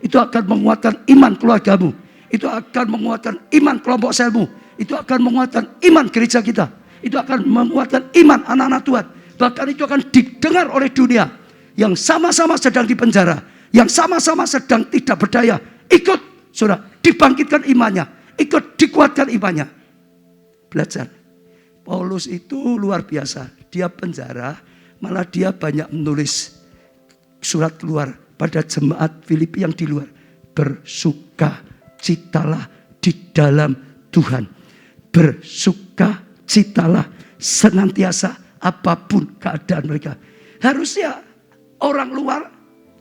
Itu akan menguatkan iman keluargamu. Itu akan menguatkan iman kelompok selmu. Itu akan menguatkan iman gereja kita. Itu akan menguatkan iman anak-anak Tuhan. Bahkan itu akan didengar oleh dunia. Yang sama-sama sedang dipenjara. Yang sama-sama sedang tidak berdaya. Ikut, saudara, dibangkitkan imannya. Ikut dikuatkan imannya. Belajar. Paulus itu luar biasa. Dia penjara, malah dia banyak menulis surat keluar pada jemaat Filipi yang di luar. Bersukacitalah di dalam Tuhan. Bersukacitalah senantiasa apapun keadaan mereka. Harusnya orang luar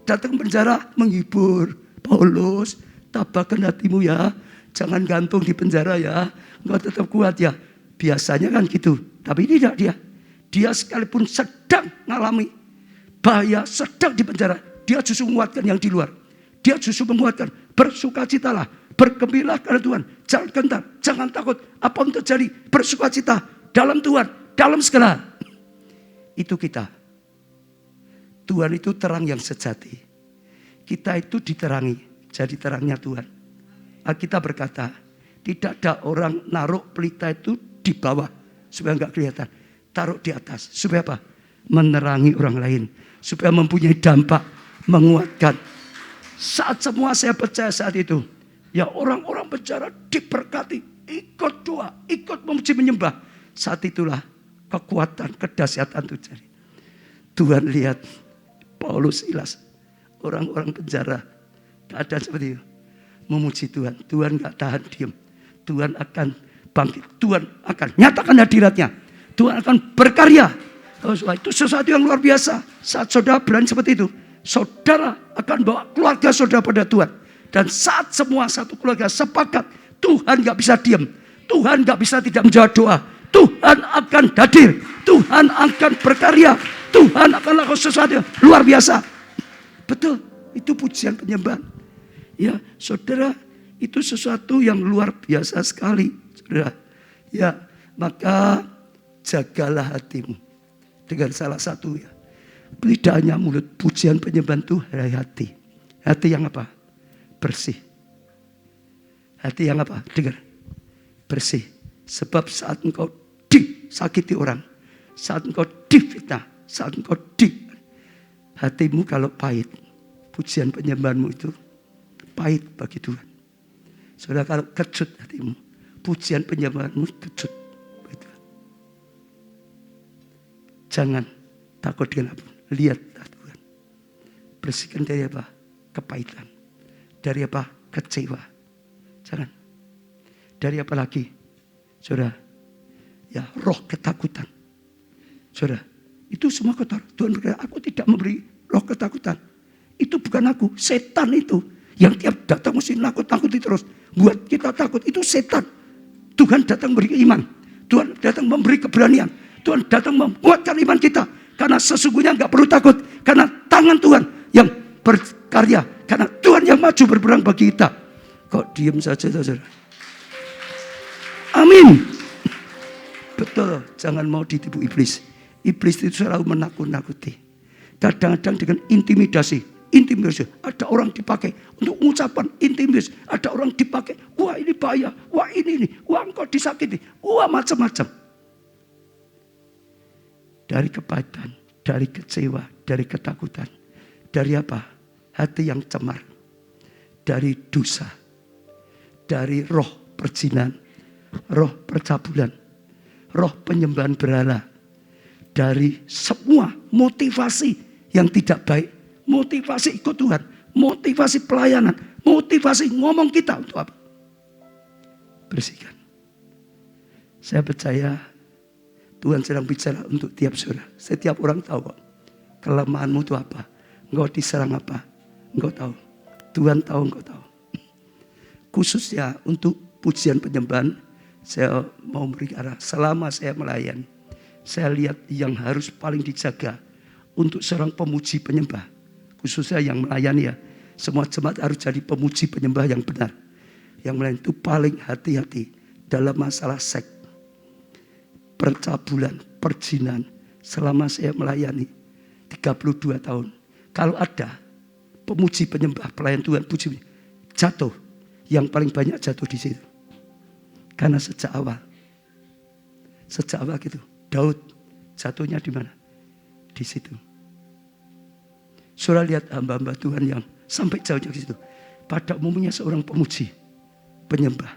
datang penjara menghibur. Paulus, tabahkan hatimu ya. Jangan gantung di penjara ya. Engkau tetap kuat ya. Biasanya kan gitu. Tapi tidak dia. Dia sekalipun sedang mengalami bahaya, sedang di penjara. Dia justru menguatkan yang di luar. Dia justru menguatkan. Bersukacitalah. Bergembiralah karena Tuhan. Jangan gentar. Jangan takut. Apa yang terjadi. Bersukacita dalam Tuhan. Dalam segala. Itu kita. Tuhan itu terang yang sejati. Kita itu diterangi. Jadi terangnya Tuhan. Alkitab berkata, tidak ada orang naruh pelita itu di bawah supaya enggak kelihatan. Taruh di atas. Supaya apa? Menerangi orang lain. Supaya mempunyai dampak. Menguatkan. Saat semua saya percaya saat itu. Ya orang-orang penjara diberkati. Ikut doa. Ikut memuji menyembah. Saat itulah kekuatan, kedahsyatan terjadi. Tuhan lihat Paulus, Silas. Orang-orang penjara. Keadaan seperti itu. Memuji Tuhan. Tuhan gak tahan diam. Tuhan akan bangkit. Tuhan akan nyatakan hadiratnya. Tuhan akan berkarya. Itu sesuatu yang luar biasa. Saat saudara berani seperti itu, saudara akan bawa keluarga saudara pada Tuhan. Dan saat semua satu keluarga sepakat, Tuhan gak bisa diam. Tuhan gak bisa tidak menjawab doa. Tuhan akan hadir. Tuhan akan berkarya. Tuhan akan lakukan sesuatu yang luar biasa. Betul, itu pujian penyembahan. Ya, saudara, itu sesuatu yang luar biasa sekali, saudara. Ya, maka jagalah hatimu dengan salah satu ya. Tidak hanya mulut, pujian penyembahan itu dari hati. Hati yang apa? Bersih. Hati yang apa? Dengar. Bersih. Sebab saat engkau disakiti orang, saat engkau difitnah, saat engkau hatimu kalau pahit, pujian penyembahanmu itu pahit bagi Tuhan. Saudara kalau kecut hatimu, pujian penyembahanmu kecut bagi Tuhan. Jangan takut dengan apa. Lihatlah Tuhan. Bersihkan dari apa? Kepahitan. Dari apa? Kecewa. Jangan. Dari apa lagi? Saudara, ya roh ketakutan. Saudara, itu semua kotor. Tuhan berkata, aku tidak memberi roh ketakutan. Itu bukan aku, setan itu. Yang tiap datang mesti nakut-nakuti terus. Buat kita takut, itu setan. Tuhan datang memberi iman. Tuhan datang memberi keberanian. Tuhan datang menguatkan iman kita. Karena sesungguhnya enggak perlu takut. Karena tangan Tuhan yang berkarya. Karena Tuhan yang maju berperang bagi kita. Kok diam saja, saudara? Amin. Betul, jangan mau ditipu iblis. Iblis itu selalu menakut-nakuti. Kadang-kadang dengan intimidasi. Ada orang dipakai untuk mengucapkan intimidasi. Ada orang dipakai, wah ini bahaya, wah ini, wah engkau disakiti, wah macam-macam. Dari kepahitan, dari kecewa, dari ketakutan. Dari apa? Hati yang cemar. Dari dosa. Dari roh perzinahan, roh percabulan, roh penyembahan berhala. Dari semua motivasi yang tidak baik. Motivasi ikut Tuhan, motivasi pelayanan, motivasi ngomong kita untuk apa? Bersihkan. Saya percaya Tuhan sedang bicara untuk tiap saudara. Setiap orang tahu kok kelemahanmu itu apa. Engkau diserang apa? Engkau tahu. Tuhan tahu, engkau tahu. khususnya untuk pujian penyembahan, saya mau beri arah. Selama saya melayani, saya lihat yang harus paling dijaga untuk seorang pemuji penyembah, khususnya yang melayani ya. Semua jemaat harus jadi pemuji penyembah yang benar. Yang melayani itu paling hati-hati dalam masalah seks, percabulan, perjinan. Selama saya melayani 32 tahun. Kalau ada pemuji penyembah, pelayan Tuhan, puji jatuh, yang paling banyak jatuh di situ. Karena sejak awal gitu, Daud jatuhnya di mana? Di situ. Saudara lihat hamba-hamba Tuhan yang sampai jauhnya ke situ. Pada umumnya seorang pemuji, penyembah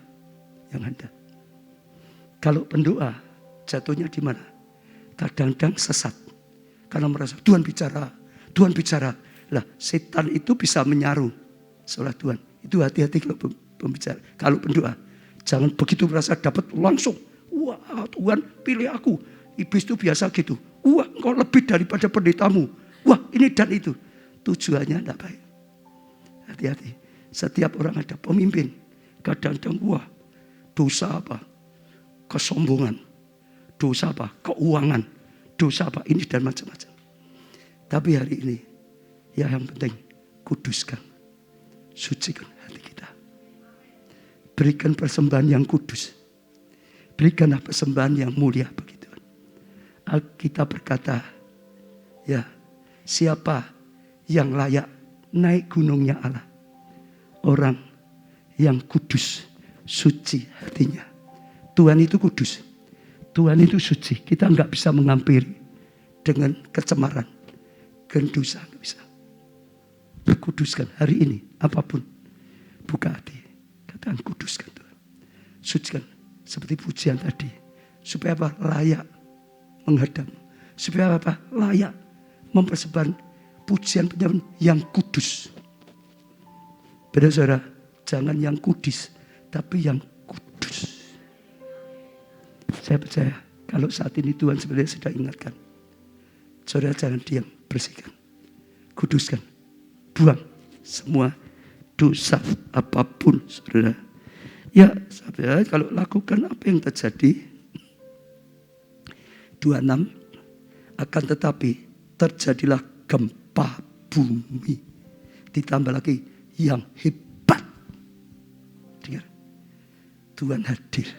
yang ada. Kalau pendoa jatuhnya di mana? Kadang-kadang sesat. Karena merasa Tuhan bicara. Lah, setan itu bisa menyaru saudara Tuhan. Itu hati-hati kalau pembicara. Kalau pendoa, jangan begitu merasa dapat langsung. Wah, Tuhan pilih aku. Iblis itu biasa gitu. Wah, engkau lebih daripada pendetamu. Wah, ini dan itu. Tujuannya tidak baik. Hati-hati. Setiap orang ada pemimpin. Kadang-kadang, wah, dosa apa? Kesombongan. Dosa apa? Keuangan. Dosa apa? Ini dan macam-macam. Tapi hari ini, ya yang penting, kuduskan. Sucikan hati kita. Berikan persembahan yang kudus. Berikanlah persembahan yang mulia bagi Tuhan. Alkitab berkata, ya, siapa yang layak naik gunungnya Allah? Orang yang kudus, suci hatinya. Tuhan itu kudus. Tuhan itu suci. Kita enggak bisa menghampiri dengan kecemaran, dosa, enggak bisa. Kuduskan hari ini apapun. Buka hati. Katakan kuduskan Tuhan. Sucikan. Seperti pujian tadi. Supaya apa? Layak menghadap. Supaya apa? Layak mempersembahkan pujian penyembahan yang kudus. Beda saudara. Jangan yang kudus. Tapi yang kudus. Saya percaya. Kalau saat ini Tuhan sebenarnya sudah ingatkan. Saudara jangan diam. Bersihkan. Kuduskan. Buang semua dosa apapun, saudara. Ya, saudara, kalau lakukan apa yang terjadi, 26, akan tetapi terjadilah gempa bumi. Ditambah lagi yang hebat. Dengar, Tuhan hadir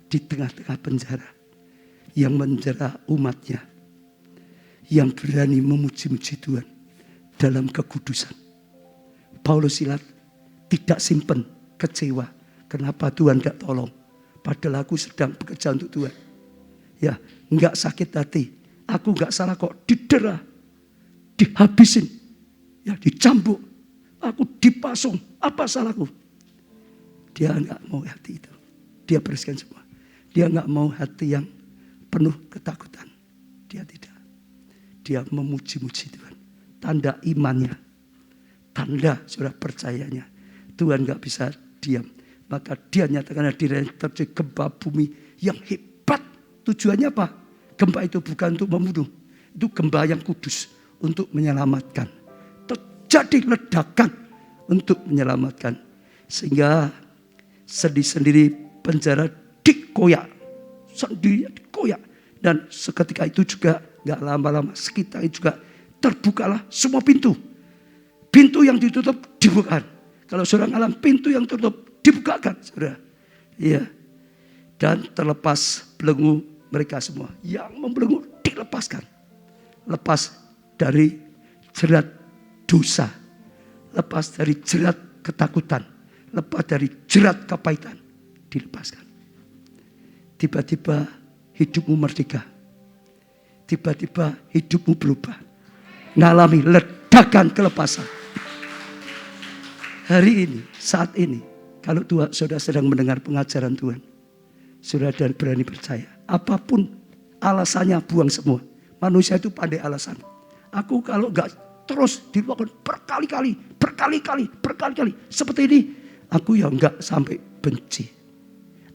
di tengah-tengah penjara, yang menjara umatnya, yang berani memuji-muji Tuhan dalam kekudusan. Paulus Silas tidak simpen kecewa. Kenapa Tuhan tidak tolong? Padahal aku sedang bekerja untuk Tuhan. Ya, enggak sakit hati. Aku enggak salah kok. Didera, dihabisin, ya dicambuk. Aku dipasung. Apa salahku? Dia enggak mau hati itu. Dia bereskan semua. Dia enggak mau hati yang penuh ketakutan. Dia tidak. Dia memuji-muji Tuhan. Tanda imannya, tanda sudah percayanya. Tuhan gak bisa diam. Maka dia nyatakan diri terjadi gempa bumi yang hebat. Tujuannya apa? Gempa itu bukan untuk membunuh. Itu gempa yang kudus untuk menyelamatkan. Terjadi ledakan untuk menyelamatkan. Sehingga sendiri penjara dikoyak. Sendiri dikoyak. Dan seketika itu juga gak lama-lama sekitar itu juga terbukalah semua pintu. Pintu yang ditutup dibukakan. Kalau seorang alam pintu yang tertutup dibukakan, saudara. Iya. Dan terlepas belenggu mereka semua. Yang membelenggu dilepaskan. Lepas dari jerat dosa. Lepas dari jerat ketakutan. Lepas dari jerat kepahitan. Dilepaskan. Tiba-tiba hidupmu merdeka. Tiba-tiba hidupmu berubah. Ngalami ledakan kelepasan. Hari ini, saat ini, kalau Tuhan saudara sedang mendengar pengajaran Tuhan, saudara dan berani percaya, apapun alasannya buang semua. Manusia itu pandai alasan. Aku kalau enggak terus dilakukan berkali-kali seperti ini, aku ya enggak sampai benci.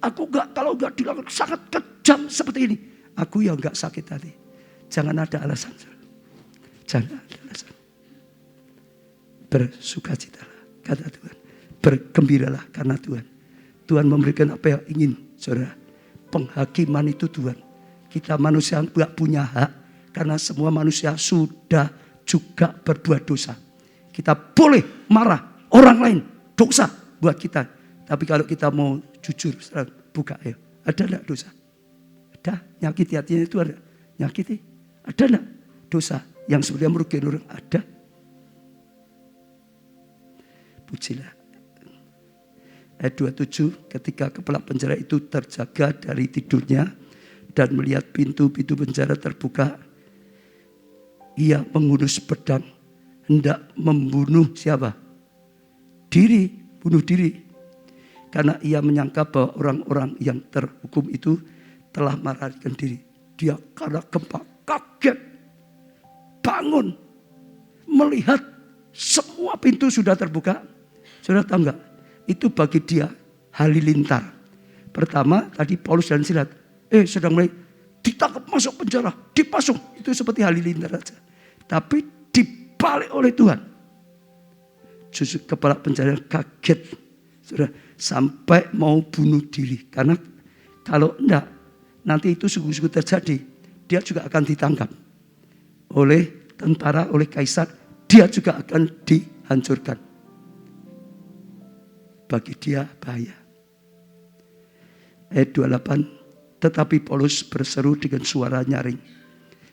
Aku enggak, kalau enggak dilakukan sangat kejam seperti ini, aku ya enggak sakit hati. Jangan ada alasan. Jangan ada alasan. Bersukacitalah, kata Tuhan. Bergembiralah karena Tuhan. Tuhan memberikan apa yang ingin, saudara. Penghakiman itu Tuhan. Kita manusia nggak punya hak karena semua manusia sudah juga berbuat dosa. Kita boleh marah orang lain dosa buat kita. Tapi kalau kita mau jujur, buka ya. Ada enggak dosa? Ada. Nyakiti hatinya itu ada. Nyakiti. Ada enggak dosa yang sebenarnya merugikan orang? Ada. Pujilah. Ayat 27, ketika kepala penjara itu terjaga dari tidurnya dan melihat pintu-pintu penjara terbuka, ia menghunus pedang, hendak membunuh siapa? Bunuh diri. Karena ia menyangka bahwa orang-orang yang terhukum itu telah melarikan diri. Dia karena gempa kaget, bangun, melihat semua pintu sudah terbuka. Saudara tahu enggak? Itu bagi dia halilintar. Pertama tadi Paulus dan Silas sedang mulai ditangkap masuk penjara, dipasung. Itu seperti halilintar saja. Tapi dibalik oleh Tuhan. Justru kepala penjara kaget, saudara, sampai mau bunuh diri. Karena kalau enggak, nanti itu sungguh-sungguh terjadi. Dia juga akan ditangkap oleh tentara, oleh kaisar. Dia juga akan dihancurkan. Bagi dia bahaya. Ayat 28, tetapi Paulus berseru dengan suara nyaring.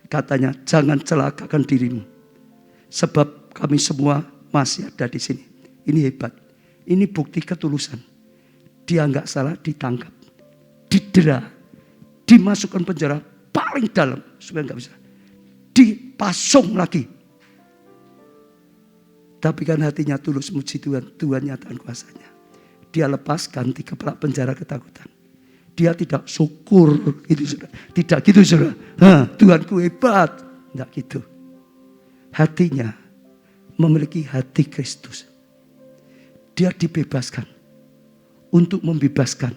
Katanya, jangan celakakan dirimu. Sebab kami semua masih ada di sini. Ini hebat. Ini bukti ketulusan. Dia enggak salah, ditangkap, didera, dimasukkan penjara paling dalam supaya enggak bisa. Dipasung lagi. Tapi kan hatinya tulus muji Tuhan. Tuhan nyatakan kuasanya. Dia lepas ganti kepala penjara ketakutan. Dia tidak syukur gitu, saudara. Tidak gitu, saudara. Tuhanku hebat. Tidak gitu. Hatinya memiliki hati Kristus. Dia dibebaskan untuk membebaskan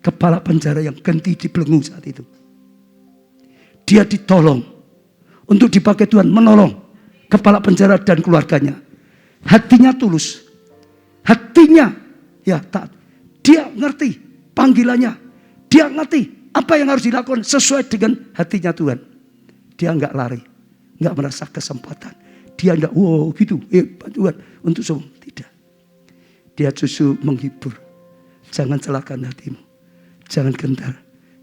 kepala penjara yang genti dibelenggu saat itu. Dia ditolong untuk dipakai Tuhan menolong kepala penjara dan keluarganya. Hatinya tulus. Hatinya taat. Dia ngerti panggilannya. Dia ngerti apa yang harus dilakukan sesuai dengan hatinya Tuhan. Dia enggak lari. Enggak merasa kesempatan. Dia enggak, gitu, hebat Tuhan. Untuk semua. Tidak. Dia justru menghibur. Jangan celakakan hatimu. Jangan gentar.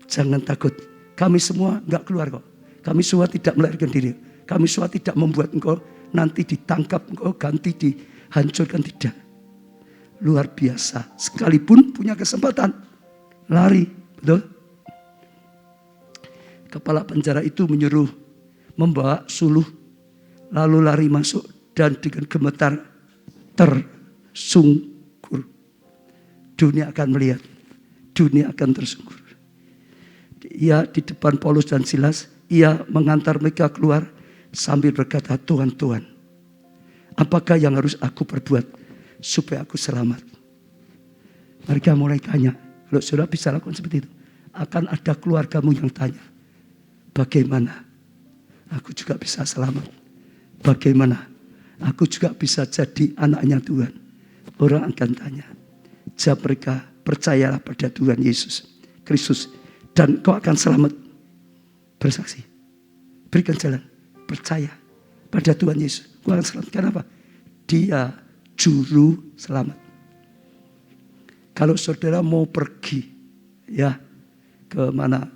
Jangan takut. Kami semua enggak keluar kok. Kami semua tidak melarikan diri. Kami semua tidak membuat engkau nanti ditangkap, engkau ganti dihancurkan. Tidak. Luar biasa. Sekalipun punya kesempatan lari, betul? Kepala penjara itu menyuruh membawa suluh, lalu lari masuk dan dengan gemetar tersungkur. Dunia akan melihat, dunia akan tersungkur. Ia di depan Paulus dan Silas, ia mengantar mereka keluar sambil berkata, Tuhan, Tuhan, apakah yang harus aku perbuat supaya aku selamat? Mereka mulai tanya. Kalau saudara bisa lakukan seperti itu, akan ada keluargamu yang tanya, bagaimana aku juga bisa selamat? Bagaimana aku juga bisa jadi anaknya Tuhan? Orang akan tanya. Jawab mereka, percayalah pada Tuhan Yesus Kristus dan kau akan selamat. Bersaksi, berikan jalan, percaya pada Tuhan Yesus, kau akan selamat. Kenapa? Dia juru selamat. Kalau saudara mau pergi ke mana,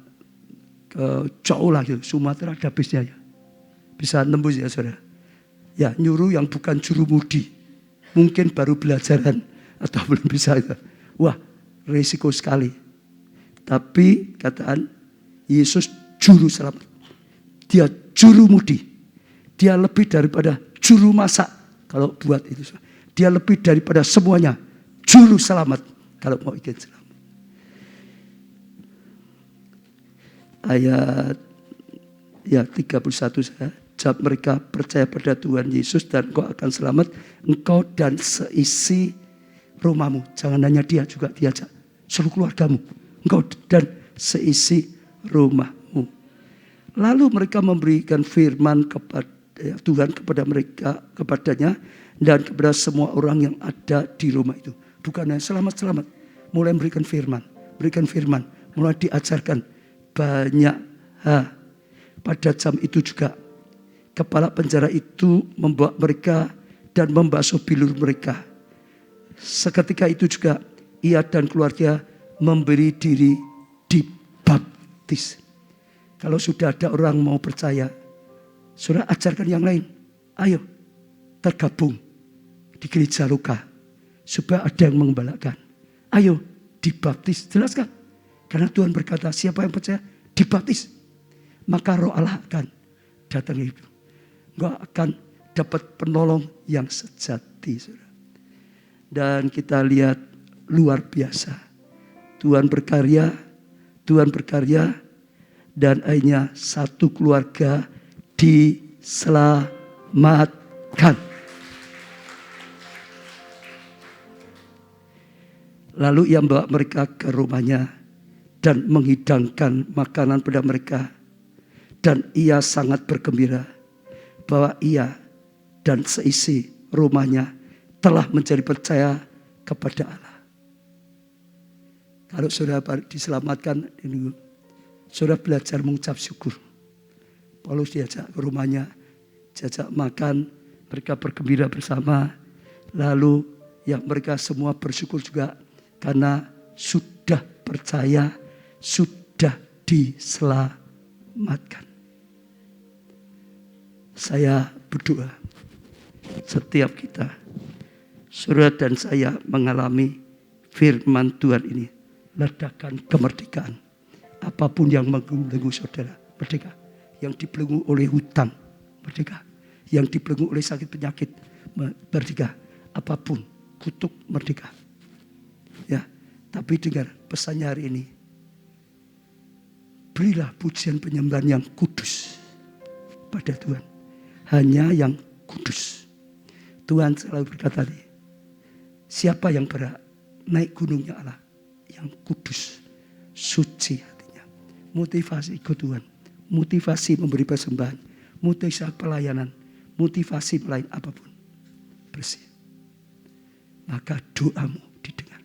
ke jauh lah gitu, Sumatera ada bisnya ya, bisa nembus ya saudara. Ya nyuruh yang bukan juru mudi, mungkin baru belajaran atau belum bisa ya. Wah risiko sekali. Tapi kataan Yesus juru selamat. Dia juru mudi. Dia lebih daripada juru masak kalau buat itu. Dia lebih daripada semuanya juru selamat. Kalau mau ingin selamat. Ayat 31 saya. Jawab mereka, percaya pada Tuhan Yesus dan engkau akan selamat, engkau dan seisi rumahmu. Jangan hanya dia, juga diajak seluruh keluargamu. Engkau dan seisi rumahmu. Lalu mereka memberikan firman kepada Tuhan kepada mereka, kepadanya dan kepada semua orang yang ada di rumah itu. bukan hanya selamat-selamat. Mulai berikan firman, mulai diajarkan banyak hal. Pada jam itu juga kepala penjara itu membawa mereka dan membasuh bilur mereka. Seketika itu juga ia dan keluarga memberi diri dibaptis. Kalau sudah ada orang mau percaya, saudara ajarkan yang lain. Ayo tergabung di gereja Luka supaya ada yang mengembalakan. Ayo dibaptis, jelaskan. Karena Tuhan berkata siapa yang percaya dibaptis, maka Roh Allah akan datang hidup. Engkau akan dapat penolong yang sejati, saudara. Dan kita lihat luar biasa. Tuhan berkarya dan akhirnya satu keluarga diselamatkan. Lalu ia membawa mereka ke rumahnya dan menghidangkan makanan pada mereka. Dan ia sangat bergembira bahwa ia dan seisi rumahnya telah menjadi percaya kepada Allah. Kalau saudara diselamatkan, saudara belajar mengucap syukur. Paulus diajak ke rumahnya, diajak makan, mereka bergembira bersama. Lalu yang mereka semua bersyukur juga karena sudah percaya, sudah diselamatkan. Saya berdoa setiap kita, saudara dan saya mengalami firman Tuhan ini, ledakan kemerdekaan. Apapun yang membelenggu saudara, merdeka. Yang dibelenggu oleh hutang, merdeka. Yang dibelenggu oleh sakit penyakit, merdeka. Apapun, kutuk, merdeka. Ya, tapi dengar pesannya hari ini. Berilah pujian penyembahan yang kudus pada Tuhan. Hanya yang kudus. Tuhan selalu berkata, siapa yang berhak naik gunungnya Allah? Yang kudus, suci hatinya. Motivasi ikut Tuhan, motivasi memberi persembahan, motivasi pelayanan, motivasi melayani apapun. Bersih. Maka doamu didengar.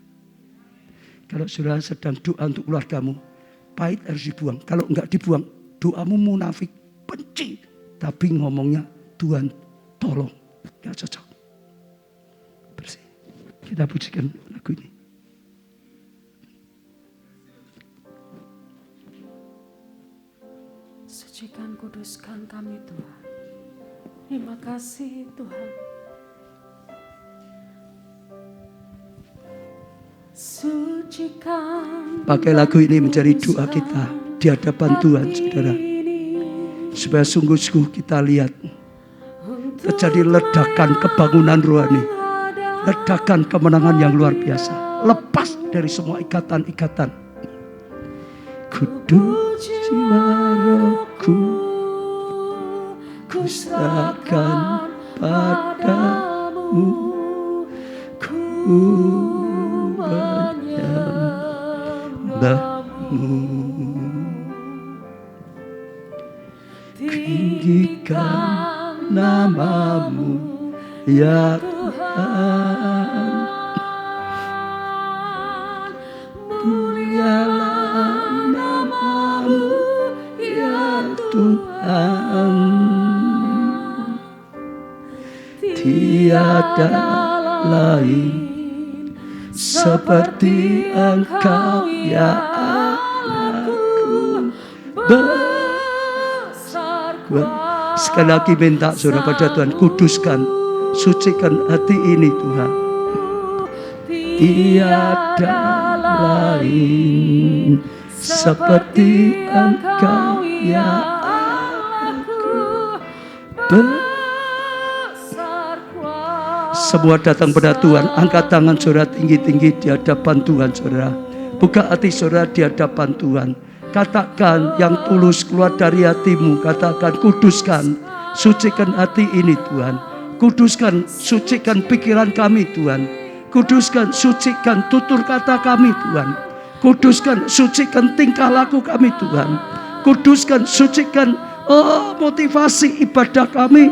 Kalau saudara sedang doa untuk keluargamu, pahit harus dibuang. Kalau enggak dibuang, doamu munafik, benci. Tapi ngomongnya Tuhan tolong, enggak cocok. Bersih. Kita pujikan lagu ini. Sucikan, kuduskan kami Tuhan. Terima kasih Tuhan. Sucikan. Pakai lagu ini menjadi doa kita di hadapan Tuhan, saudara. Supaya sungguh-sungguh kita lihat terjadi ledakan kebangunan rohani, ledakan kemenangan yang luar biasa. Lepas dari semua ikatan-ikatan. Kudus jiwa rohku, ku serahkan padamu, ku menyembahmu. Tinggikan namamu ya Tuhan, mulialah namamu ya Tuhan. Tiada lain seperti Engkau ya Allahku. Sekali lagi minta saudara pada Tuhan, kuduskan, sucikan hati ini Tuhan. Tiada lain seperti Engkau ya Allahku. Semua datang pada Tuhan, angkat tangan saudara tinggi-tinggi di hadapan Tuhan saudara. Buka hati saudara di hadapan Tuhan. Katakan yang tulus keluar dari hatimu. Katakan, kuduskan, sucikan hati ini Tuhan. Kuduskan, sucikan pikiran kami Tuhan. Kuduskan, sucikan tutur kata kami Tuhan. Kuduskan, sucikan tingkah laku kami Tuhan. Kuduskan, sucikan motivasi ibadah kami.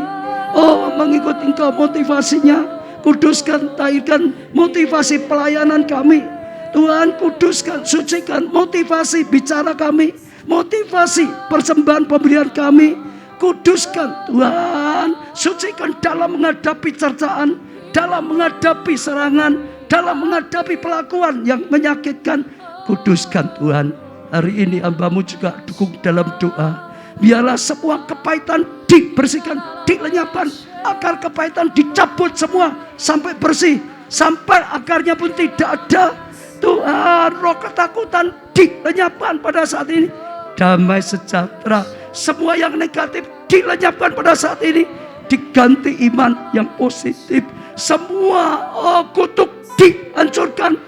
Mengikut Engkau motivasinya kuduskan, tahirkan motivasi pelayanan kami. Tuhan, kuduskan, sucikan motivasi bicara kami, motivasi persembahan pemberian kami. Kuduskan Tuhan, sucikan dalam menghadapi cercaan, dalam menghadapi serangan, dalam menghadapi pelakuan yang menyakitkan. Kuduskan Tuhan. Hari ini hamba-Mu juga dukung dalam doa. Biarlah semua kepahitan dibersihkan, dilenyapkan. Akar kepahitan dicabut semua sampai bersih, sampai akarnya pun tidak ada. Tuhan, roh ketakutan dilenyapkan pada saat ini. Damai sejahtera, semua yang negatif dilenyapkan pada saat ini. Diganti iman yang positif. Semua kutuk dihancurkan.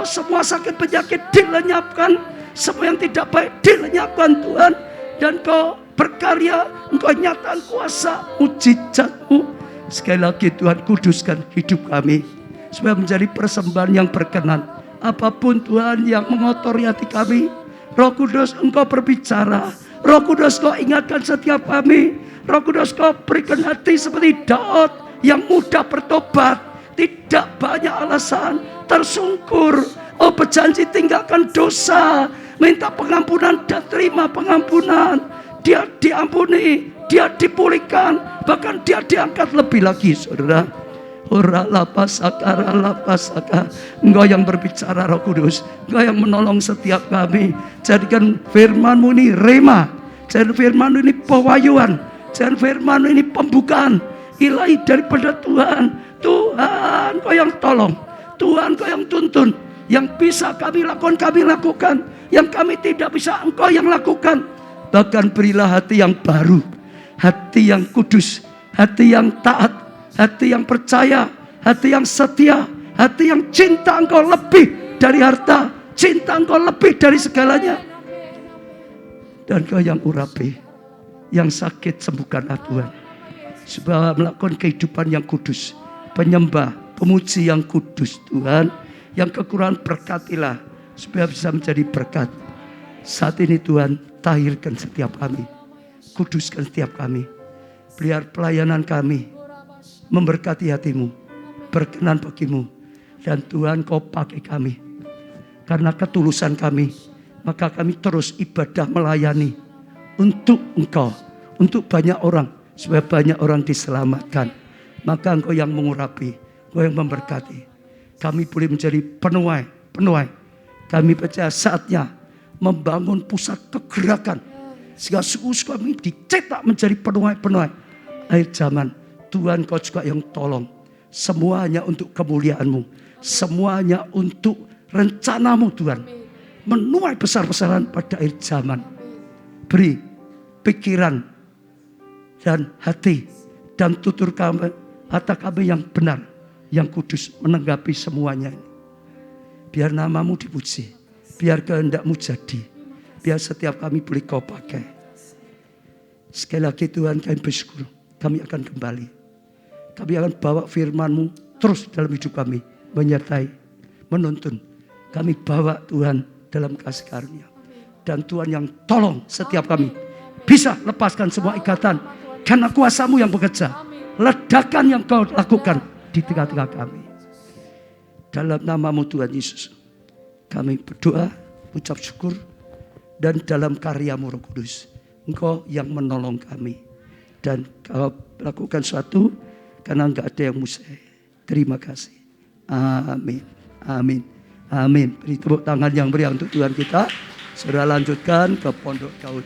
Semua sakit penyakit dilenyapkan. Semua yang tidak baik dilenyapkan Tuhan. Dan Kau berkarya, Engkau nyatakan kuasa mujizat-Mu. Sekali lagi Tuhan, kuduskan hidup kami supaya menjadi persembahan yang berkenan. Apapun Tuhan yang mengotori hati kami, Roh Kudus Engkau berbicara. Roh Kudus Kau ingatkan setiap kami. Roh Kudus Kau berikan hati seperti Daud yang mudah bertobat, tidak banyak alasan, tersungkur, berjanji tinggalkan dosa, minta pengampunan dan terima pengampunan. Dia diampuni, dia dipulihkan, bahkan dia diangkat lebih lagi, saudara. Ora lapasaka, Engkau yang berbicara Roh Kudus, Engkau yang menolong setiap kami. Jadikan firman-Mu ini rema, jadikan firman-Mu ini pewahyuan, jadikan firman-Mu ini pembukaan ilahi daripada Tuhan. Tuhan, Engkau yang tolong, Tuhan Engkau yang tuntun. Yang bisa kami lakukan, yang kami tidak bisa Engkau yang lakukan. Bahkan berilah hati yang baru, hati yang kudus, hati yang taat, hati yang percaya, hati yang setia, hati yang cinta Engkau lebih dari harta, cinta Engkau lebih dari segalanya. Dan Engkau yang urapi, yang sakit sembuhkanlah Tuhan. Supaya melakukan kehidupan yang kudus, penyembah, pemuji yang kudus Tuhan. Yang kekurangan berkatilah supaya bisa menjadi berkat. Saat ini Tuhan, tahirkan setiap kami, kuduskan setiap kami. Biar pelayanan kami memberkati hati-Mu, berkenan bagi-Mu. Dan Tuhan, Kau pakai kami karena ketulusan kami, maka kami terus ibadah melayani untuk Engkau, untuk banyak orang, supaya banyak orang diselamatkan. Maka Engkau yang mengurapi, Engkau yang memberkati. Kami boleh menjadi penuai. Kami percaya saatnya membangun pusat kegerakan, sehingga suku kami dicetak menjadi penuai akhir zaman. Tuhan, Kau juga yang tolong. Semuanya untuk kemuliaan-Mu, semuanya untuk rencana-Mu Tuhan. Menuai besar-besaran pada akhir zaman. Beri pikiran dan hati dan tutur kami, hati kami yang benar, yang kudus menanggapi semuanya. Biar nama-Mu dipuji, biar kehendak-Mu jadi, biar setiap kami boleh Kau pakai. Sekali lagi Tuhan, kami bersyukur, kami akan kembali. Kami akan bawa firman-Mu terus dalam hidup kami, menyertai, menuntun. Kami bawa Tuhan dalam kasih karunia. Dan Tuhan yang tolong setiap kami bisa lepaskan semua ikatan, karena kuasa-Mu yang bekerja. Ledakan yang Kau lakukan di tengah-tengah kami. Dalam nama-Mu Tuhan Yesus, kami berdoa, ucap syukur. Dan dalam karya-Mu Roh Kudus, Engkau yang menolong kami. Dan Kau lakukan sesuatu karena enggak ada yang mustahil. Terima kasih. Amin. Amin. Amin. Beri tepuk tangan yang meriah untuk Tuhan kita. Saudara lanjutkan ke Pondok Daud.